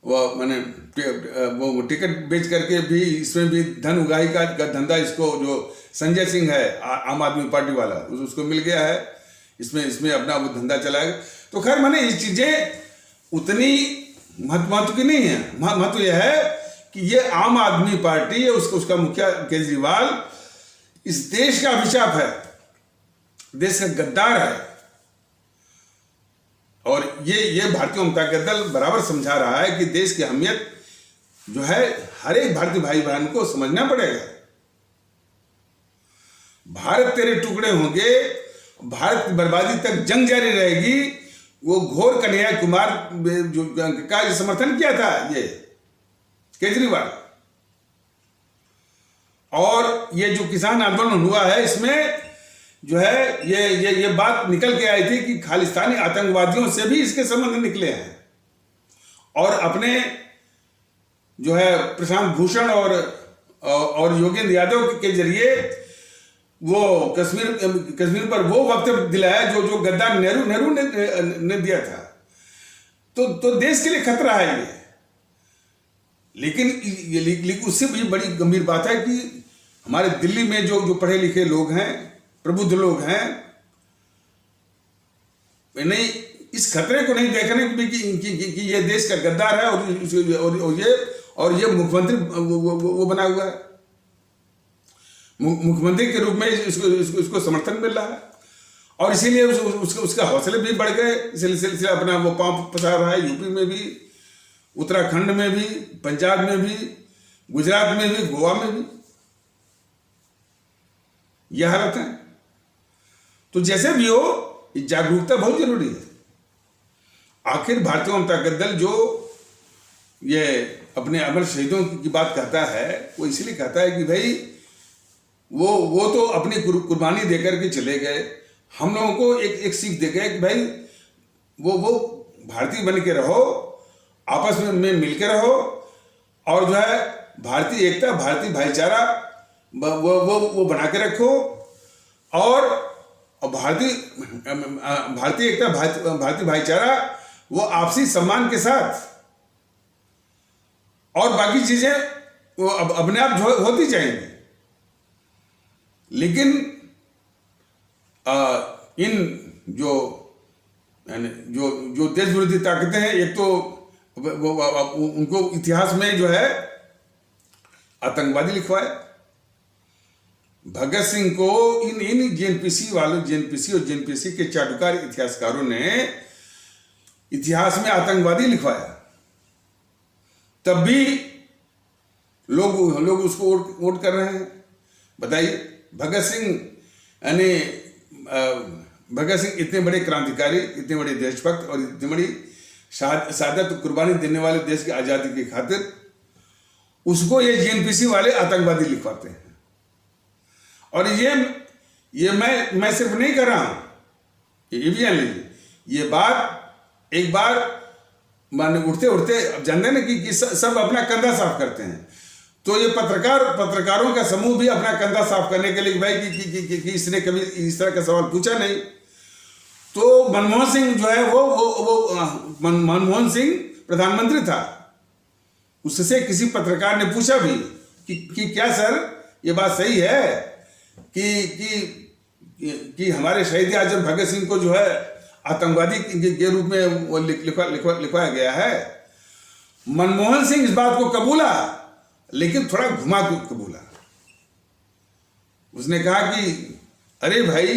वो टिकट बेच करके भी इसमें भी धन उगाही का धंधा इसको जो संजय सिंह है आम आदमी पार्टी वाला उसको मिल गया है। इसमें अपना वो धंधा चलाएगा। तो खैर मैंने ये चीजें उतनी महत्व की नहीं है। महत्व यह है कि ये आम आदमी पार्टी है, उसका मुखिया केजरीवाल इस देश का अभिशाप है, देश का गद्दार है। और ये भारतीय जनता दल बराबर समझा रहा है कि देश की अहमियत जो है हर एक भारतीय भाई बहन को समझना पड़ेगा। भारत तेरे टुकड़े होंगे, भारत की बर्बादी तक जंग जारी रहेगी। वो घोर कन्हैया कुमार का समर्थन किया था ये केजरीवाल। और ये जो किसान आंदोलन हुआ है इसमें जो है ये बात निकल के आई थी कि खालिस्तानी आतंकवादियों से भी इसके संबंध निकले हैं। और अपने जो है प्रशांत भूषण और योगेंद्र यादव के जरिए वो कश्मीर पर वो वक्तव्य दिलाया जो गद्दार नेहरू ने दिया था। तो देश के लिए खतरा है ये। लेकिन उससे भी बड़ी गंभीर बात है कि हमारे दिल्ली में जो पढ़े लिखे लोग हैं, प्रबुद्ध लोग हैं, नहीं इस खतरे को नहीं देख रहे कि ये देश का गद्दार है और ये मुख्यमंत्री वो बना हुआ है, मुख्यमंत्री के रूप में इसको समर्थन मिल रहा है। और इसीलिए उसका हौसले भी बढ़ गए। इसलिए अपना वो पांव पसार रहा है। यूपी में भी, उत्तराखंड में भी, पंजाब में भी, गुजरात में भी, गोवा में भी यह हालत है। तो जैसे भी हो जागरूकता बहुत जरूरी है। आखिर भारतीय जनता दल जो ये अपने अमर शहीदों की बात कहता है वो इसलिए कहता है कि भाई वो तो अपनी कुर्बानी देकर के चले गए। हम लोगों को एक सीख दे गए कि भाई वो भारतीय बन के रहो, आपस में मिल के रहो और जो है भारतीय एकता, भारतीय भाईचारा वो बना के रखो। और भारतीय एकता, भारतीय भाईचारा वो आपसी सम्मान के साथ, और बाकी चीजें वो अपने आप होती जाएंगी। लेकिन इन जो देश विरोधी ताकतें हैं, एक तो उनको इतिहास में जो है आतंकवादी लिखवाए। भगत सिंह को इन जेएनपीसी और जेएनपीसी के चाटुकार इतिहासकारों ने इतिहास में आतंकवादी लिखवाया। तब भी लोग उसको वोट कर रहे हैं। बताइए, भगत सिंह इतने बड़े क्रांतिकारी, इतने बड़े देशभक्त और इतनी बड़ी शहादत कुर्बानी देने वाले देश की आजादी की खातिर उसको ये जेएनपीसी वाले आतंकवादी लिखवाते हैं। और ये मैं सिर्फ नहीं कर रहा हूं, ये भी जान लीजिए। ये बात एक बार माने उठते अब जानते ना कि सब अपना कंधा साफ करते हैं। तो ये पत्रकारों का समूह भी अपना कंधा साफ करने के लिए भाई कि इसने कभी इस तरह का सवाल पूछा नहीं। तो मनमोहन सिंह जो है वो मनमोहन सिंह प्रधानमंत्री था, उससे किसी पत्रकार ने पूछा भी कि क्या सर ये बात सही है कि हमारे शहीद आजम भगत सिंह को जो है आतंकवादी के रूप में वो लिखवाया गया है। मनमोहन सिंह इस बात को कबूला, लेकिन थोड़ा घुमा के कबूला। उसने कहा कि अरे भाई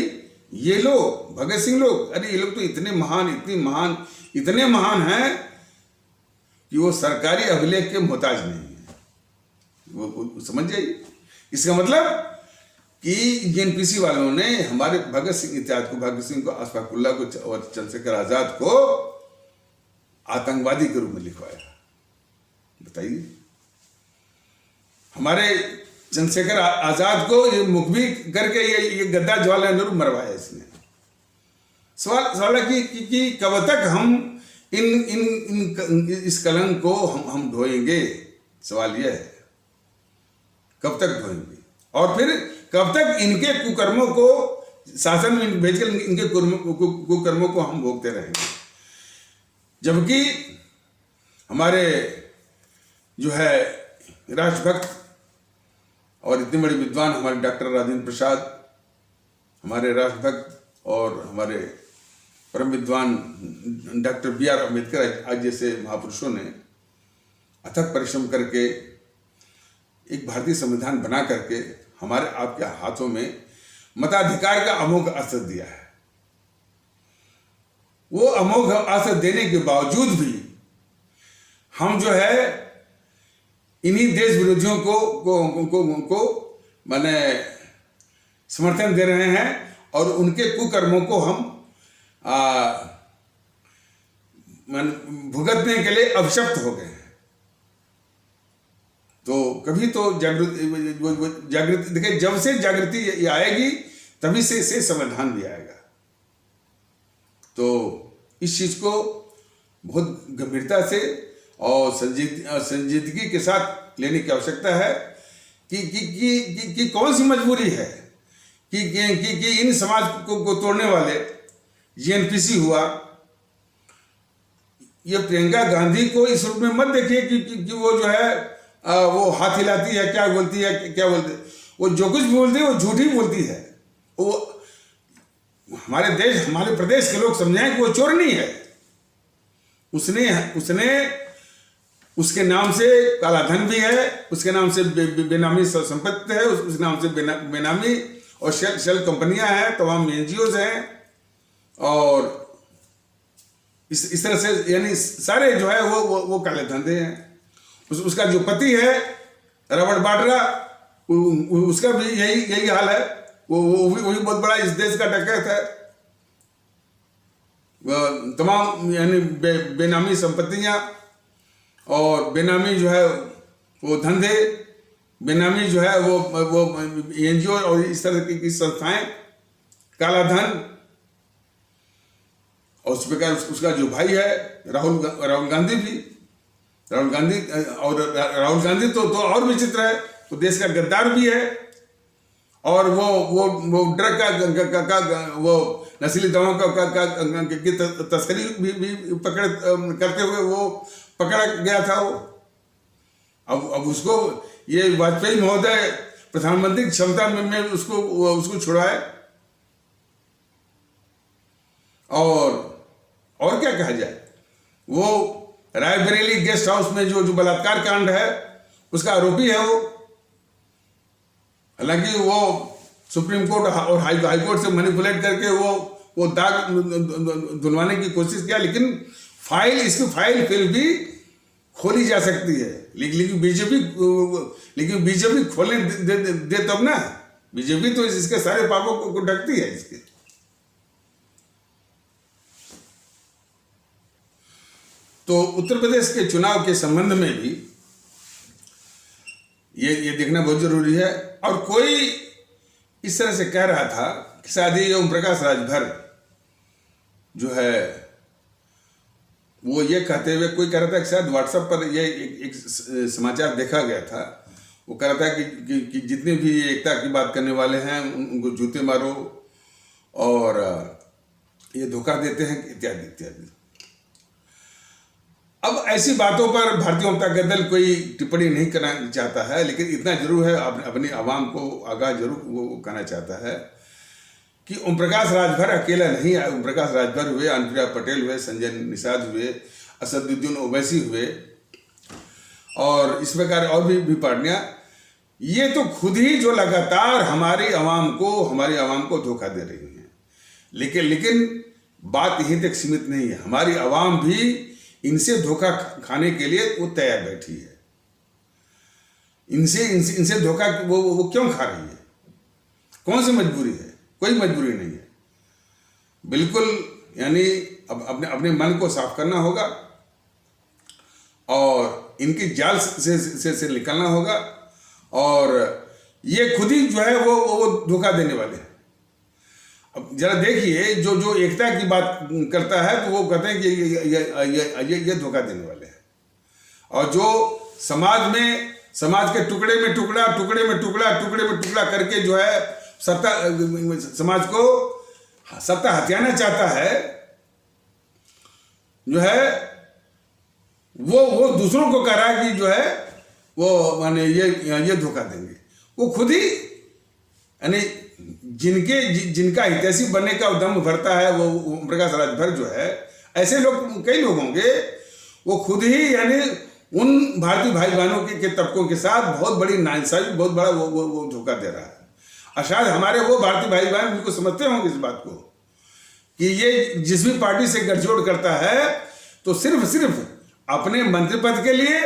ये लोग भगत सिंह लोग, अरे ये लोग तो इतने महान हैं कि वो सरकारी अभिलेख के मोहताज नहीं है। वो समझ जाइए, इसका मतलब कि जेएनपीसी वालों ने हमारे भगत सिंह को अशफाकुल्लाह को और चंद्रशेखर आजाद को आतंकवादी के रूप में लिखवाया। बताइए, हमारे चंद्रशेखर आजाद को ये मुखबी करके ये गद्दार जवाहरलाल नेहरू मरवाया इसने। सवाल है कि कब तक हम इस कलंक को हम ढोएंगे। सवाल यह है कब तक ढोएंगे, और फिर कब तक इनके कुकर्मों को शासन में भेजकर इनके कुकर्मों को हम भोगते रहेंगे। जबकि हमारे जो है राष्ट्रभक्त और इतने बड़े विद्वान हमारे डॉक्टर राजेंद्र प्रसाद, हमारे राष्ट्रभक्त और हमारे परम विद्वान डॉक्टर बी.आर. अम्बेडकर आज जैसे महापुरुषों ने अथक परिश्रम करके एक भारतीय संविधान बना करके हमारे आपके हाथों में मताधिकार का अमोघ असर दिया है। वो अमोघ असर देने के बावजूद भी हम जो है इन्हीं देश विरोधियों को माने समर्थन दे रहे हैं और उनके कुकर्मों को हम भुगतने के लिए अभिशप्त हो गए हैं। तो कभी तो जागृति देखिए, जब से जागृति आएगी तभी से समाधान भी आएगा। तो इस चीज को बहुत गंभीरता से और संजीदगी के साथ लेने की आवश्यकता है कि कौन सी मजबूरी है कि इन समाज को तोड़ने वाले जेएनपीसी हुआ, ये प्रियंका गांधी को इस रूप में मत देखिए कि वो जो है वो हाथ हिलाती है, क्या बोलती है, वो जो कुछ बोलती है वो झूठी बोलती है। वो हमारे प्रदेश के लोग समझाएं कि वो चोरनी है। उसने उसके नाम से काला धन भी है, उसके नाम से बेनामी संपत्ति है, उसके नाम से बेनामी और शेल कंपनियां हैं, तमाम एनजीओ हैं, और इस तरह से यानी सारे जो है वो काले धंधे हैं। उसका जो पति है रॉबर्ट वाड्रा, उसका भी यही हाल है। वो भी बहुत बड़ा इस देश का डकैत है। तमाम यानी बेनामी संपत्तियां और बेनामी जो है वो धंधे, बेनामी जो है वो एनजीओ और इस तरह की संस्थाएं, काला धन। और उस प्रकार उसका जो भाई है राहुल गांधी भी, राहुल गांधी तो और विचित्र है। वो देश का गद्दार भी है और वो ड्रग का वो नशीली दवाओं की तस्करी भी करते हुए वो पकड़ा गया था। वो अब उसको ये वाजपेयी महोदय प्रधानमंत्री की क्षमता में उसको छुड़ाए। और क्या कहा जाए, वो रायबरेली गेस्ट हाउस में जो बलात्कार कांड है उसका आरोपी है वो। हालांकि वो सुप्रीम कोर्ट और हाई कोर्ट से मैनिपुलेट करके वो दाग धुलवाने की कोशिश किया, लेकिन इसकी फाइल फिर भी खोली जा सकती है। लेकिन बीजेपी खोलने दे तब ना। बीजेपी तो इसके सारे पापों को ढकती है इसके। तो उत्तर प्रदेश के चुनाव के संबंध में भी ये देखना बहुत जरूरी है। और कोई इस तरह से कह रहा था कि शायद ये ओम प्रकाश राजभर जो है वो ये कहते हुए कोई कह रहा था कि शायद व्हाट्सएप पर ये एक समाचार देखा गया था। वो कह रहा था कि जितने भी एकता की बात करने वाले हैं उनको जूते मारो और ये धोखा देते हैं इत्यादि इत्यादि। अब ऐसी बातों पर भारतीय जनता दल कोई टिप्पणी नहीं करना चाहता है, लेकिन इतना जरूर है अपनी आवाम को आगाह जरूर वो कहना चाहता है कि ओम प्रकाश राजभर अकेला नहीं है। ओम प्रकाश राजभर हुए, अनुप्रिया पटेल हुए, संजय निषाद हुए, असदुद्दीन ओवैसी हुए और इस प्रकार और भी पार्टियां, ये तो खुद ही जो लगातार हमारी आवाम को धोखा दे रही हैं। लेकिन बात यहीं तक सीमित नहीं है, हमारी आवाम भी इनसे धोखा खाने के लिए वो तैयार बैठी है। इनसे धोखा वो क्यों खा रही है? कौन सी मजबूरी है? कोई मजबूरी नहीं है बिल्कुल। यानी अपने मन को साफ करना होगा और इनकी जाल से निकलना होगा और ये खुद ही जो है वो धोखा देने वाले हैं। अब जरा देखिए, जो एकता की बात करता है तो वो कहते हैं कि ये धोखा देने वाले हैं, और जो समाज के टुकड़े में टुकड़ा करके जो है समाज को सत्ता हथियाना चाहता है, जो है वो दूसरों को कह रहा है कि जो है वो माने ये धोखा देंगे। वो खुद ही यानी जिनका हितैषी बनने का दम भरता है वो ओम प्रकाश राजभर जो है, ऐसे लोग कई लोग होंगे, वो खुद ही यानी उन भारतीय भाई बहनों के तबकों के साथ बहुत बड़ी नाइंसाफी, बहुत बड़ा वो धोखा दे रहा है। और शायद हमारे वो भारतीय भाई बहन बिल्कुल समझते होंगे इस बात को कि ये जिस भी पार्टी से गठजोड़ करता है तो सिर्फ अपने मंत्री पद के लिए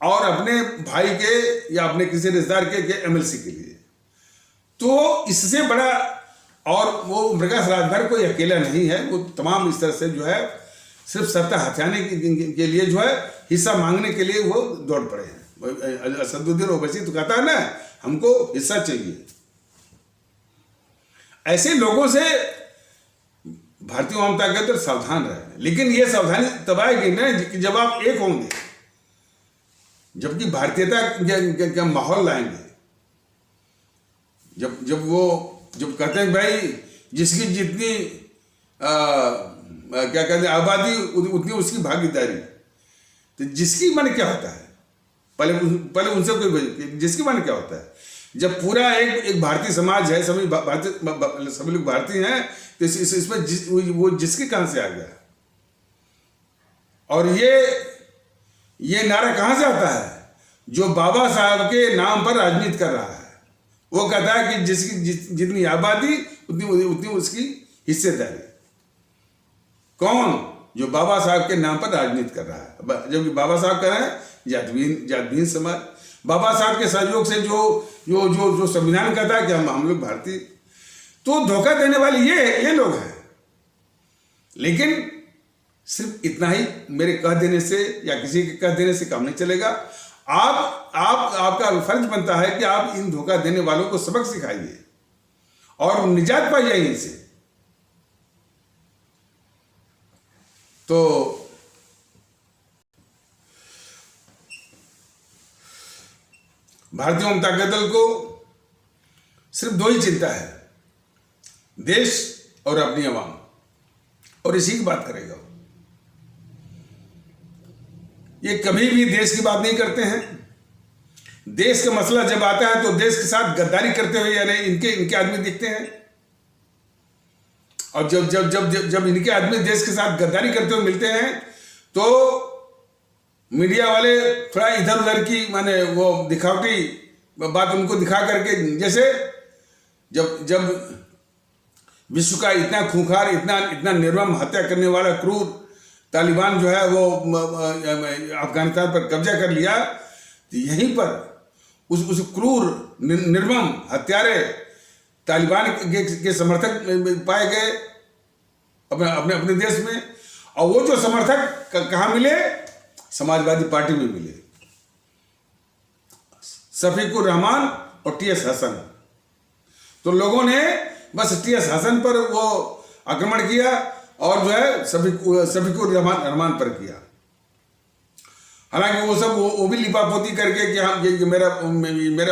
और अपने भाई के या अपने किसी रिश्तेदार के एमएलसी के लिए। तो इससे बड़ा और वो प्रकाश राजभर कोई अकेला नहीं है, वो तमाम इस तरह से जो है सिर्फ सत्ता हथियाने के लिए जो है हिस्सा मांगने के लिए वो दौड़ पड़े हैं। असदुद्दीन ओवैसी तो कहता है ना, हमको हिस्सा चाहिए। ऐसे लोगों से भारतीय जनता दल तो सावधान रहे, लेकिन ये सावधानी तब आएगी ना कि जब आप एक होंगे, जबकि भारतीयता का माहौल लाएंगे। जब कहते हैं भाई जिसकी जितनी क्या कहते हैं आबादी उतनी उसकी भागीदारी, तो जिसकी मन क्या होता है? पहले उनसे कोई जिसकी मन क्या होता है? जब पूरा एक भारतीय समाज है, सभी लोग भारतीय हैं, तो इसमें वो जिसके कहां से आ गया? और ये नारा कहां से आता है? जो बाबा साहब के नाम पर राजनीति कर रहा है, वो कहता है कि जिसकी जितनी आबादी उतनी उसकी हिस्सेदारी। कौन? जो बाबा साहब के नाम पर राजनीति कर रहा है। जबकि बाबा साहब कह रहे हैं जातविहीन समाज। बाबा साहब के सहयोग से जो संविधान कहता है कि हम लोग भारतीय, तो धोखा देने वाले ये लोग हैं। लेकिन सिर्फ इतना ही मेरे कह देने से या किसी के कह देने से काम नहीं चलेगा। आपका फर्ज बनता है कि आप इन धोखा देने वालों को सबक सिखाइए और निजात पाइए इनसे। तो भारतीय जनता दल को सिर्फ दो ही चिंता है, देश और अपनी आवाम, और इसी की बात करेगा। ये कभी भी देश की बात नहीं करते हैं। देश का मसला जब आता है तो देश के साथ गद्दारी करते हुए यानी इनके आदमी दिखते हैं, और जब इनके आदमी देश के साथ गद्दारी करते हुए मिलते हैं तो मीडिया वाले थोड़ा इधर उधर की माने वो दिखावटी बात उनको दिखा करके, जैसे जब विश्व का इतना खूंखार, इतना निर्मम हत्या करने वाला क्रूर तालिबान जो है वो अफगानिस्तान पर कब्जा कर लिया, तो यहीं पर उस क्रूर निर्मम हत्यारे तालिबान के समर्थक पाए गए अपने देश में। और वो जो समर्थक कहाँ मिले? समाजवादी पार्टी में मिले, शफीकुर रहमान और टीएस हसन। तो लोगों ने बस टीएस हसन पर वो आक्रमण किया और जो है शफीकुर रहमान पर किया। हालांकि वो सब वो भी लिपापोती करके कि हम ये मेरा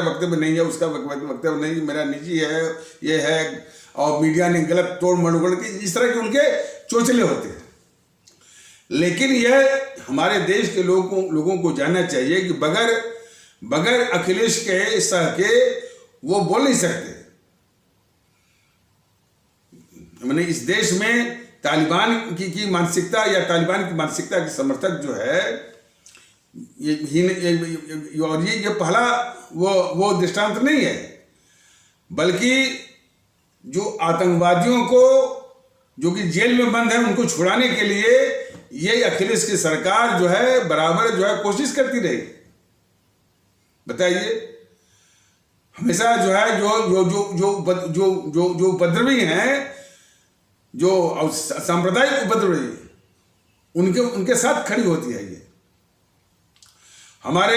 वक्तव्य नहीं है, उसका वक्तव्य नहीं, मेरा निजी है, ये है, और मीडिया ने गलत तोड़ मरोड़ के इस तरह के उनके चोचले होते हैं। लेकिन यह हमारे देश के लोगों को जानना चाहिए कि बगैर अखिलेश के सह के वो बोल नहीं सकते। मैंने इस देश में तालिबान की मानसिकता या तालिबान की मानसिकता के समर्थक जो है ये पहला वो दृष्टांत नहीं है, बल्कि जो आतंकवादियों को जो कि जेल में बंद है उनको छुड़ाने के लिए ये अखिलेश की सरकार जो है बराबर जो है कोशिश करती रही। बताइए, हमेशा जो है जो उपद्रवी हैं, जो सांप्रदायिक उपद्रवी, उनके साथ खड़ी होती है। ये हमारे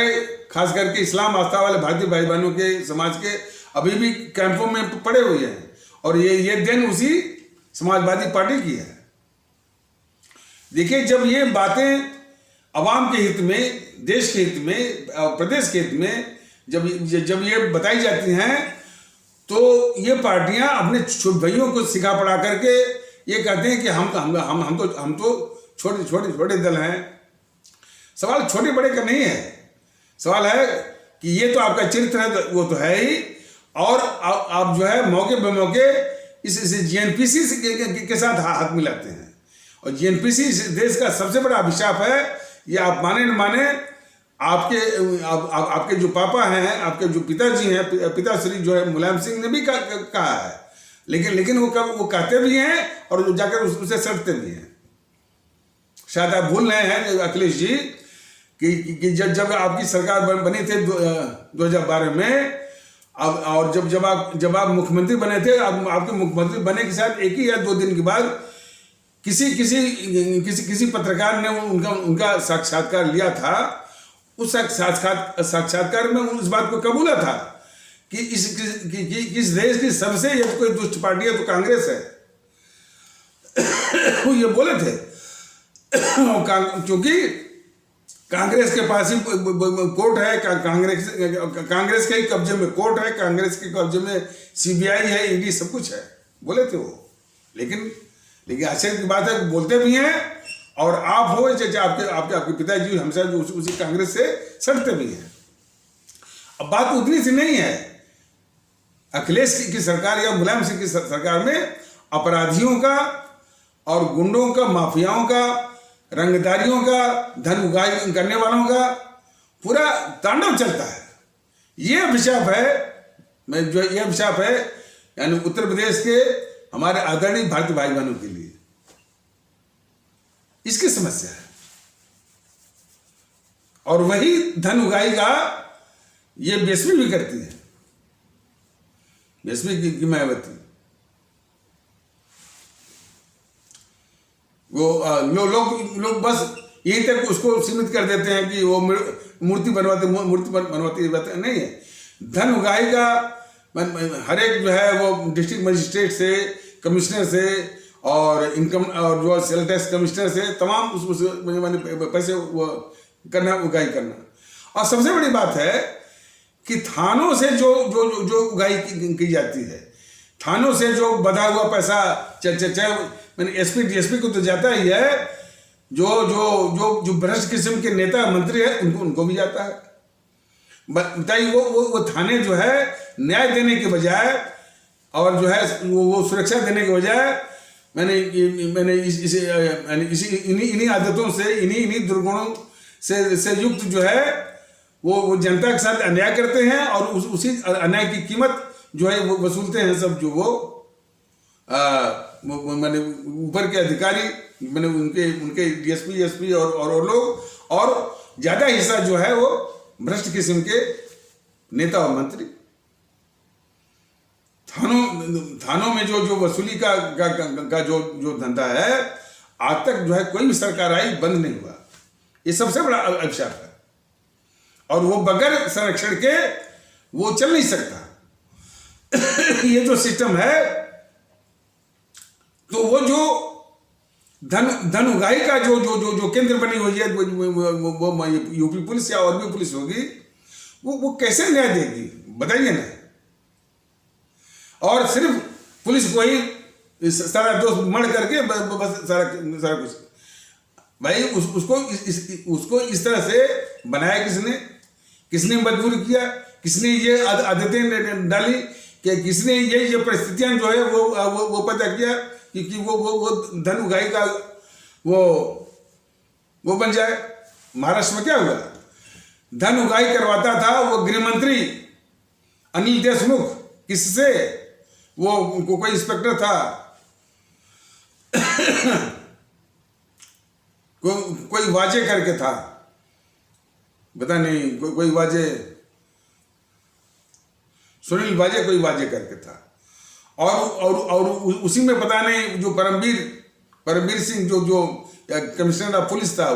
खास करके इस्लाम आस्था वाले भारतीय भाई बहनों के समाज के अभी भी कैंपों में पड़े हुए हैं, और ये देन उसी समाजवादी पार्टी की है। देखिए, जब ये बातें अवाम के हित में, देश के हित में, प्रदेश के हित में जब ये बताई जाती हैं, तो ये पार्टियां अपने भाइयों को सिखा पढ़ा करके ये कहते हैं कि हम तो छोटे दल हैं। सवाल छोटे बड़े का नहीं है, सवाल है कि ये तो आपका चरित्र है, वो तो है ही, और आप जो है मौके बेमौके इस जीएनपीसी के साथ हाथ मिलाते हैं। और जीएनपीसी इस देश का सबसे बड़ा अभिशाप है। ये आप माने न माने, आपके जो पापा हैं, आपके जो पिताजी हैं, पिताश्री जो है मुलायम सिंह ने भी कहा है, लेकिन वो कहते भी हैं और जाकर उससे सड़ते भी हैं। शायद आप भूल रहे हैं अखिलेश जी कि जब आपकी सरकार बनी थी 2012 में, और जब आप मुख्यमंत्री बने थे, आपके मुख्यमंत्री बने के साथ एक ही या 2 दिन के बाद किसी पत्रकार ने उनका साक्षात्कार लिया था। उस साक्षात्कार में उस बात को कबूला था कि इस देश की सबसे यदि कोई दुष्ट पार्टी है तो कांग्रेस है। वो ये बोले थे, क्योंकि कांग्रेस के पास ही कोर्ट है, कांग्रेस के ही कब्जे में कोर्ट है, कांग्रेस के कब्जे में सीबीआई है, ईडी, सब कुछ है, बोले थे वो। लेकिन आश्चर्य की बात है, बोलते भी हैं, और आप हो चाहे आपके पिताजी हमेशा जो उसी कांग्रेस से सड़ते भी हैं। अब बात उतनी सी नहीं है। अखिलेश की सरकार या मुलायम सिंह की सरकार में अपराधियों का और गुंडों का, माफियाओं का, रंगदारियों का, धन उगाही करने वालों का पूरा तांडव चलता है। ये अभिशाप है यानी उत्तर प्रदेश के हमारे आदरणीय भारतीय भाई बहनों के लिए इसकी समस्या है। और वही धन उगाही का ये बेसवी भी करती है, बेसवी की मायावती। वो लोग बस यहीं तक उसको सीमित कर देते हैं कि वो मूर्ति बनवाती नहीं है। धन उगाही का हर एक जो है वो डिस्ट्रिक्ट मजिस्ट्रेट से, कमिश्नर से, और इनकम और जो सेल टैक्स कमिश्नर से तमाम उस पैसे वो करना, उगाही करना। और सबसे बड़ी बात है कि थानों से जो उगाही की जाती है, थानों से जो बधा हुआ पैसा मैंने एसपी डीएसपी को तो जाता ही है, जो भ्रष्ट किस्म के नेता मंत्री है उनको भी जाता है। बताइए, वो थाने जो है न्याय देने के बजाय और जो है वो सुरक्षा देने के बजाय इन्हीं आदतों से, इन्हीं दुर्गुणों से युक्त जो है वो जनता के साथ अन्याय करते हैं, और उसी अन्याय की कीमत जो है वो वसूलते हैं सब जो मैंने ऊपर के अधिकारी, मैंने उनके डीएसपी एसपी और लोग, और ज्यादा हिस्सा जो है वो भ्रष्ट किस्म के नेता और मंत्री। थानों में जो वसूली का जो धंधा है, आज तक जो है कोई भी सरकार आई बंद नहीं हुआ। ये सबसे बड़ा अभिशाप है, और वो बगैर संरक्षण के वो चल नहीं सकता। ये जो सिस्टम है, तो वो जो धन उगाही का जो जो जो जो केंद्र बनी हुई है वो यूपी पुलिस या और भी पुलिस होगी, वो कैसे न्याय देगी बताइए ना। और सिर्फ पुलिस को ही सारा दोष मर करके बस सारा कुछ भाई उसको इस तरह से बनाया किसने मजबूर किया, किसने ये आदतें डाली, कि किसने ये परिस्थितियां जो है वो पैदा किया कि वो धन उगाही का वो बन जाए। महाराष्ट्र में क्या हुआ, धन उगाही करवाता था वो गृह मंत्री अनिल देशमुख, किससे, वो कोई इंस्पेक्टर था कोई वाजे करके था, पता नहीं कोई वाजे, सुनील वाजे कोई वाजे करके था। और उसी में पता नहीं जो परमवीर सिंह जो कमिश्नर ऑफ पुलिस था,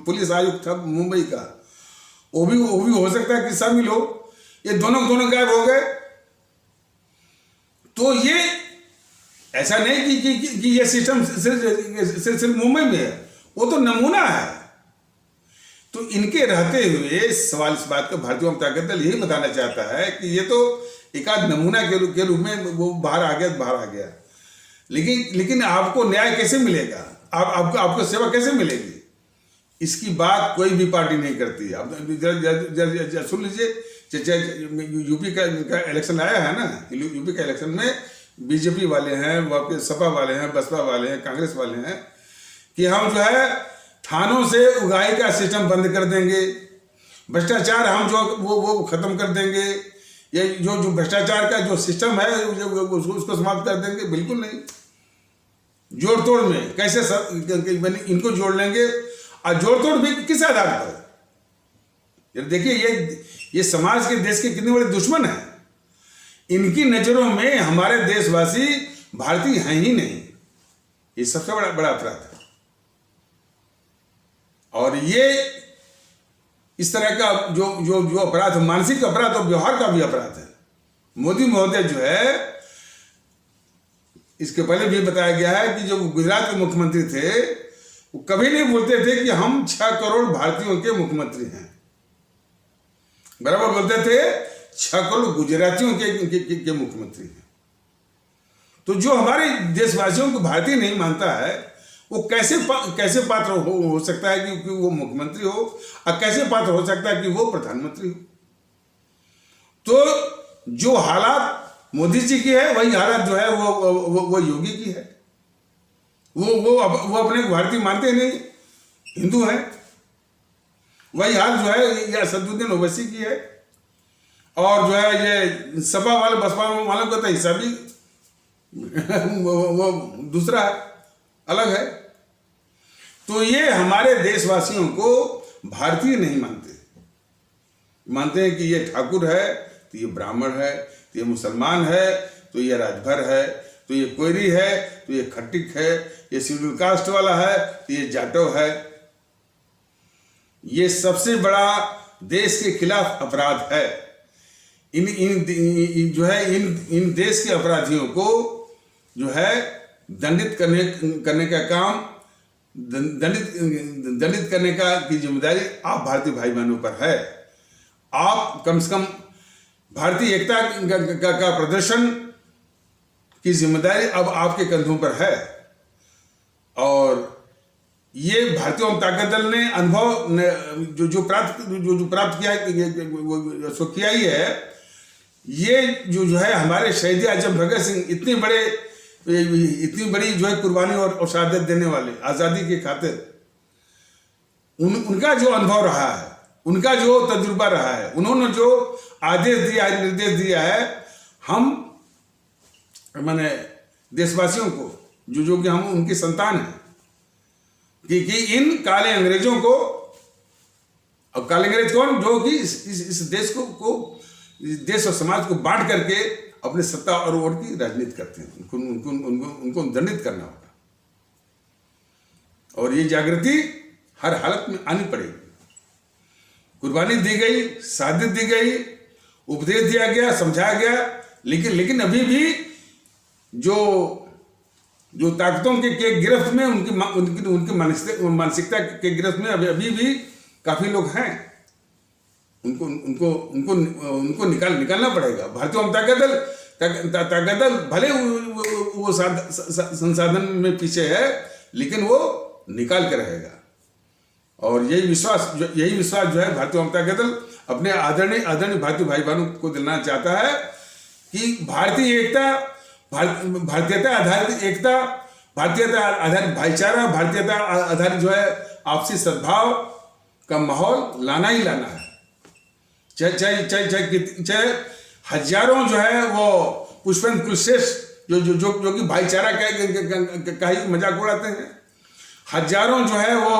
पुलिस आयुक्त था मुंबई का, वो भी हो सकता है कि शामिल हो। ये दोनों गायब हो गए। तो ये ऐसा नहीं कि ये सिस्टम सिर्फ मुंबई में है, वो तो नमूना है। तो इनके रहते हुए सवाल इस बात का भारतीय जनता दल यही बताना चाहता है कि ये तो एक आध नमूना के रूप में वो बाहर आ गया, लेकिन आपको न्याय कैसे मिलेगा, आपको सेवा कैसे मिलेगी, इसकी बात कोई भी पार्टी नहीं करती। आप सुन लीजिए, यूपी का इलेक्शन आया है ना, यूपी का इलेक्शन में बीजेपी वाले हैं, वापस सपा वाले हैं, बसपा वाले हैं, कांग्रेस वाले हैं कि हम जो है थानों से उगाही का सिस्टम बंद कर देंगे, भ्रष्टाचार हम जो वो खत्म कर देंगे, ये जो भ्रष्टाचार का जो सिस्टम है उसको समाप्त कर देंगे। बिल्कुल नहीं, जोड़ तोड़ में कैसे इनको जोड़ लेंगे, और जोड़ तोड़ भी किस आधार पर। देखिए ये समाज के देश के कितने बड़े दुश्मन हैं। इनकी नजरों में हमारे देशवासी भारतीय हैं ही नहीं, ये सबसे बड़ा अपराध है। और ये इस तरह का जो अपराध, मानसिक अपराध और व्यवहार का भी अपराध है। मोदी महोदय जो है, इसके पहले भी बताया गया है कि जो गुजरात के मुख्यमंत्री थे, वो कभी नहीं बोलते थे कि हम 6 करोड़ भारतीयों के मुख्यमंत्री हैं, बराबर बोलते थे 6 करोड़ गुजरातियों के मुख्यमंत्री हैं। तो जो हमारे देशवासियों को भारतीय नहीं मानता है, वो कैसे पात्र हो सकता है कि वो मुख्यमंत्री हो, और कैसे पात्र हो सकता है कि वो प्रधानमंत्री हो। तो जो हालात मोदी जी की है, वही हालात जो है वो योगी की है। वो अपने को भारतीय मानते नहीं, हिंदू है। वही हाल जो है ये असदुद्दीन ओवैसी की है, और जो है ये सपा वाले बसपा वालों का तो हिस्सा भी वो दूसरा है, अलग है। तो ये हमारे देशवासियों को भारतीय नहीं मानते हैं कि ये ठाकुर है, तो ये ब्राह्मण है, तो ये मुसलमान है, तो ये राजभर है, तो ये कोयरी है, तो ये खट्टिक है, ये शेड्यूल कास्ट वाला है, तो ये जाटव है। ये सबसे बड़ा देश के खिलाफ अपराध है। इन देश के अपराधियों को जो है दंडित करने का काम, दंडित करने की जिम्मेदारी आप भारतीय भाई बहनों पर है। आप कम से कम भारतीय एकता का प्रदर्शन की जिम्मेदारी अब आपके कंधों पर है। और ये भारतीय जनता दल ने अनुभव जो प्राप्त किया ही है। ये जो है हमारे शहीद आजम भगत सिंह इतनी बड़ी जो है कुर्बानी और शहादत देने वाले आज़ादी के खातिर, उनका जो अनुभव रहा है, उनका जो तजुर्बा रहा है, उन्होंने जो आदेश दिया है, निर्देश दिया है, हम माने देशवासियों को जो कि हम उनकी संतान हैं, कि इन काले अंग्रेजों को, अब काले अंग्रेज कौन, जो कि इस देश को देश और समाज को बांट करके अपने सत्ता और वोट की राजनीति करते हैं, उनको दंडित करना होगा। और ये जागृति हर हालत में आनी पड़ेगी। कुर्बानी दी गई, शहादत दी गई, उपदेश दिया गया, समझाया गया, लेकिन अभी भी जो जो ताकतों के गिरफ्त में उनकी मानसिकता के गिरफ्त में अभी भी काफी लोग हैं। उनको उनको उनको उनको निकालना पड़ेगा। भारतीय जनता दल भले वो संसाधन में पीछे है, लेकिन वो निकाल के रहेगा। और यही विश्वास जो है भारतीय जनता दल अपने आदरणीय भारतीय भाई बहनों को दिलाना चाहता है कि भारतीयता आधारित एकता, भारतीयता आधारित भाईचारा, भारतीयता आधारित जो है आपसी सद्भाव का माहौल लाना ही लाना है। चाहे हजारों जो है वो पुष्पेंद्र कुलश्रेष्ठ जो कि भाईचारा का ही मजाक उड़ाते हैं, हजारों जो है वो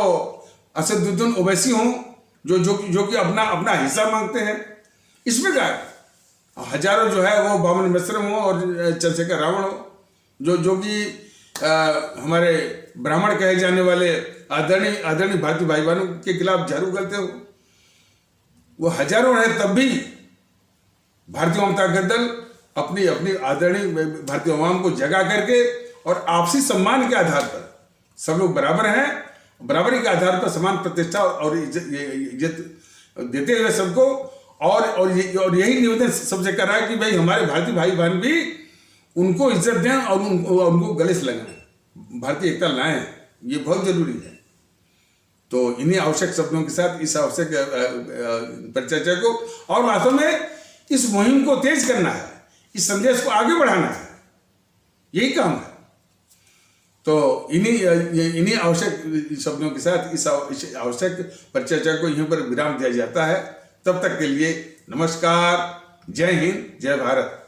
असदुद्दीन ओवैसी हों जो कि अपना हिस्सा मांगते हैं, इसमें क्या है? हजारों जो है वो बामन मिश्र हो और चंद्रशेखर रावण हो जो कि हमारे ब्राह्मण कहे जाने वाले आदरणीय भारतीय भाई बहनों के खिलाफ झाड़ू करते हो, वो हजारों है। तब भी भारतीय जनता दल अपनी आदरणीय भारतीय अवाम को जगा करके और आपसी सम्मान के आधार पर सब लोग बराबर हैं, बराबरी के आधार पर समान प्रतिष्ठा और इज्जत देते हुए सबको और यही निवेदन सबसे कर रहा है कि भाई हमारे भारतीय भाई बहन भी उनको इज्जत दें और उनको गले से लगाएं, भारतीय एकता लाएं, ये बहुत जरूरी है। तो इन्हीं आवश्यक शब्दों के साथ इस आवश्यक परिचर्चा को और वास्तव में इस मुहिम को तेज करना है, इस संदेश को आगे बढ़ाना है, यही काम है। तो इन्हीं आवश्यक शब्दों के साथ इस आवश्यक परिचर्चा को यहीं पर विराम दिया जाता है। तब तक के लिए नमस्कार, जय हिंद, जय भारत।